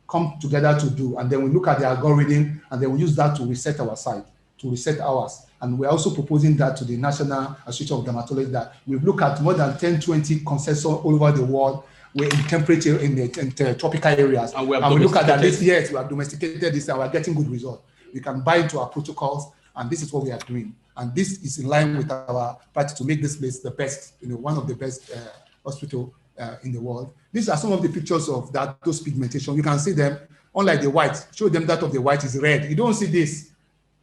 Come together to do, and then we look at the algorithm, and then we use that to reset our site, to reset ours. And we're also proposing that to the National Association of Dermatology, that we've looked at more than 10, 20 consensus all over the world. We're in temperature in the tropical areas. And we look at that. We have domesticated this, and we're getting good results. We can buy into our protocols, and this is what we are doing. And this is in line with our practice to make this place the best, one of the best hospital in the world. These are some of the pictures of those pigmentation. You can see them, unlike the white. Show them that of the white is red. You don't see this.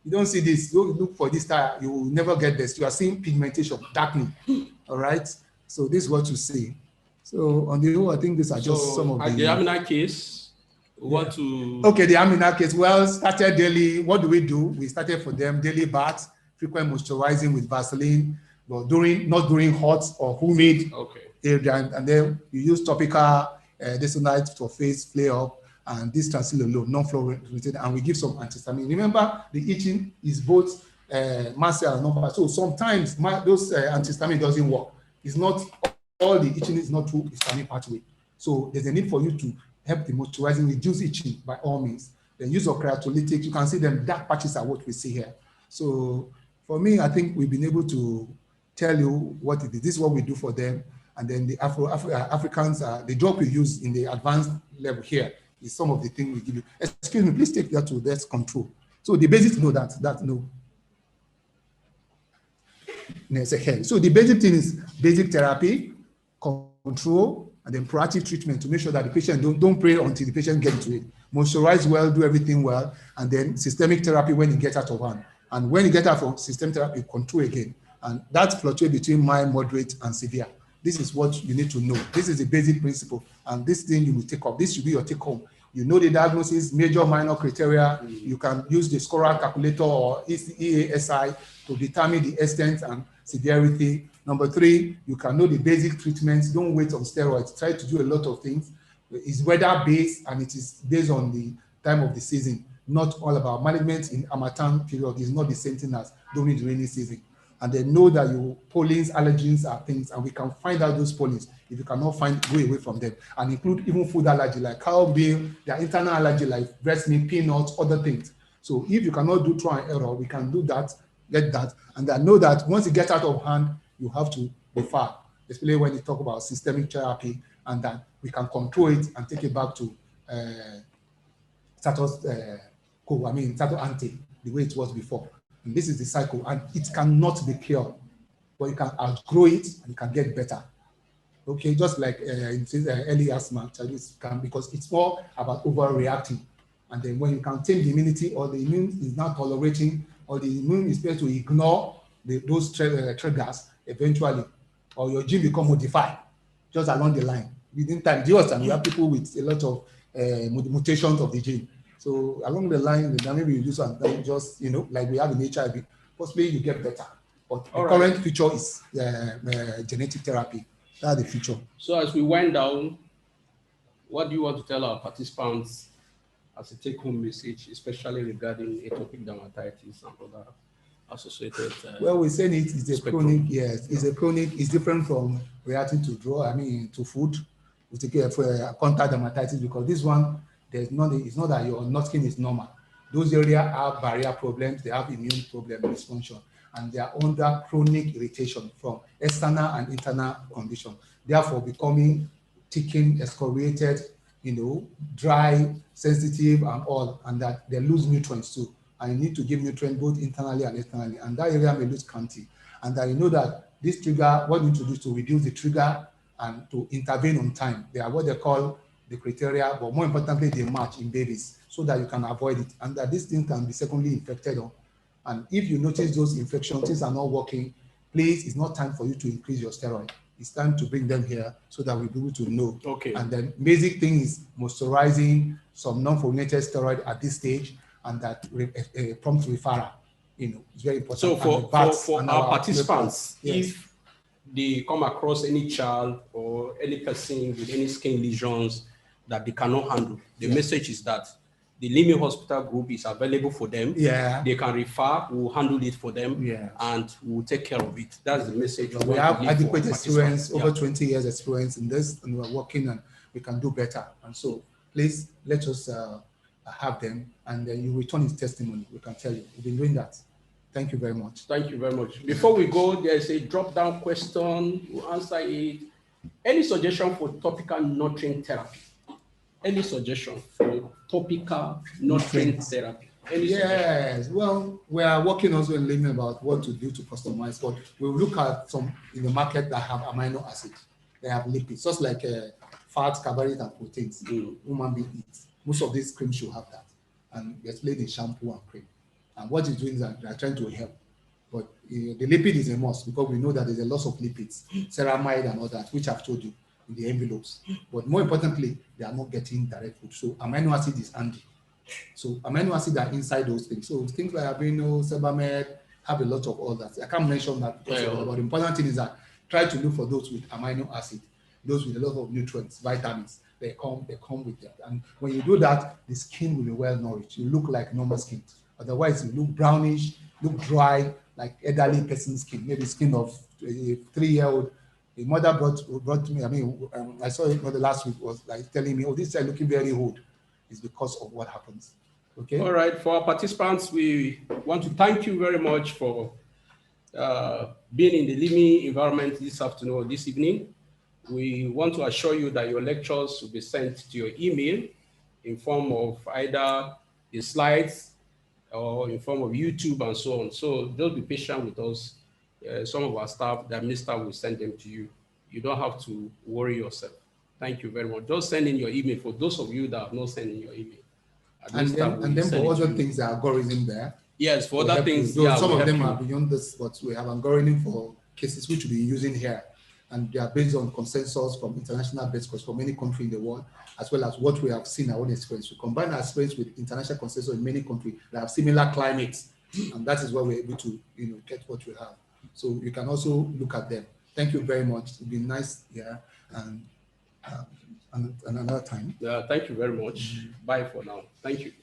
You don't see this. You look for this style, you will never get this. You are seeing pigmentation, darkening. All right. So this is what you see. So on the whole, I think these are just some of the Amina case. Okay, the Amina case. Well, started daily. What do? We started for them daily baths, frequent moisturizing with Vaseline, but not during hot or humid. Okay. And then you use topical desonite for face flare up, and this transylolone, non-fluorinated, and we give some antihistamine. Remember, the itching is both mast cell and non. So sometimes those antihistamine doesn't work. It's not all the itching is not through histamine pathway. So there's a need for you to help the moisturizing, reduce itching by all means. The use of keratolytics, you can see them dark patches are what we see here. So for me, I think we've been able to tell you what it is. This is what we do for them. And then the Africans, the drug we use in the advanced level here is some of the things we give you. Excuse me, please take that to that control. So the basic know that no. So the basic thing is basic therapy, control, and then proactive treatment to make sure that the patient don't pray until the patient gets to it. Moisturize well, do everything well, and then systemic therapy when you get out of hand. And when you get out of systemic therapy, control again. And that fluctuates between mild, moderate, and severe. This is what you need to know. This is the basic principle. And this thing you will take up. This should be your take home. You know the diagnosis, major, minor criteria. You can use the scorer calculator or EASI to determine the extent and severity. Number 3, you can know the basic treatments. Don't wait on steroids. Try to do a lot of things. It's weather-based, and it is based on the time of the season. Not all about management in Harmattan period. Is not the same thing as during the rainy season. And they know that your pollens, allergens are things, and we can find out those pollens. If you cannot find, go away from them, and include even food allergy like cow meal, their internal allergy like breast milk, peanuts, other things. So if you cannot do trial and error, we can do that get that, and I know that once it gets out of hand, you have to be far, especially when you talk about systemic therapy, and that we can control it and take it back to status quo, status ante, the way it was before. And this is the cycle, and it cannot be cured, but you can outgrow it and you can get better. Okay, just like early asthma, Chinese can, because it's more about overreacting. And then when you can tame the immunity, or the immune is not tolerating, or the immune is supposed to ignore those triggers eventually, or your gene become modified just along the line. Within time, do you understand? We have people with a lot of mutations of the gene. So along the line, maybe you do something, just, like we have in HIV, possibly you get better. But the current feature is genetic therapy. That's the feature. So as we wind down, what do you want to tell our participants as a take-home message, especially regarding atopic dermatitis and other associated? Well, we're saying it is a chronic. Yes, it's a chronic. It's different from reacting to to food. We take care for contact dermatitis, because this one, it's not that your skin is normal. Those areas have barrier problems. They have immune problem dysfunction, and they are under chronic irritation from external and internal condition. Therefore, becoming thickened, excoriated, dry, sensitive, and all, and that they lose nutrients too. And you need to give nutrients both internally and externally, and that area may lose scanty. And that that this trigger, what you need to do is to reduce the trigger and to intervene on time. They are what they call the criteria, but more importantly, they match in babies, so that you can avoid it, and that this thing can be secondly infected on. And if you notice those infections, things are not working, please, it's not time for you to increase your steroid. It's time to bring them here so that we'll be able to know. Okay. And then basic thing is moisturizing, some non-formulated steroid at this stage, and that prompt referral, it's very important. So for our participants, yes, if they come across any child or any person with any skin lesions that they cannot handle, the message is that the Limi Hospital Group is available for them. Yeah. They can refer, we'll handle it for them, yeah, and we'll take care of it. That's the message. We have adequate experience, over 20 years experience in this, and we're working, and we can do better. And so please let us have them, and then you return his testimony. We can tell you. We've been doing that. Thank you very much. Thank you very much. Before we go, there's a drop-down question. We'll answer it. Any suggestion for topical nutrient therapy? Any suggestion for topical nutrient therapy? Yes, well, we are working also in Limi about what to do to customize, but we'll look at some in the market that have amino acids. They have lipids, just like fats, carbohydrates, and proteins. Human being eats. Most of these creams should have that. And especially the shampoo and cream. And what it's doing is that they are trying to help. But the lipid is a must, because we know that there's a loss of lipids, ceramide and all that, which I've told you in the envelopes. But more importantly, they are not getting direct food. So amino acid is handy. So amino acids are inside those things. So things like amino, sebamed have a lot of all that. I can't mention that, but the important thing is that try to look for those with amino acid, those with a lot of nutrients, vitamins. They come with that. And when you do that, the skin will be well nourished. You look like normal skin. Otherwise, you look brownish, look dry, like elderly person's skin, maybe skin of a 3-year-old. The mother brought me, I saw it the last week, was like telling me, oh, this is looking very old. It's because of what happens. Okay. All right. For our participants, we want to thank you very much for being in the Limi environment this afternoon or this evening. We want to assure you that your lectures will be sent to your email in form of either the slides or in form of YouTube and so on. So just be patient with us. Some of our staff, the minister, will send them to you. You don't have to worry yourself. Thank you very much. Just send in your email for those of you that have not sent in your email. And then for other things, the algorithm there. Yes, for other things. Some of them are beyond this, but we have algorithm for cases which we'll be using here. And they are based on consensus from international best course from many countries in the world, as well as what we have seen our own experience. We combine our experience with international consensus in many countries that have similar climates, and that is where we're able to get what we have. So you can also look at them. Thank you very much. It's been nice here, and another time. Thank you very much. Bye for now. Thank you.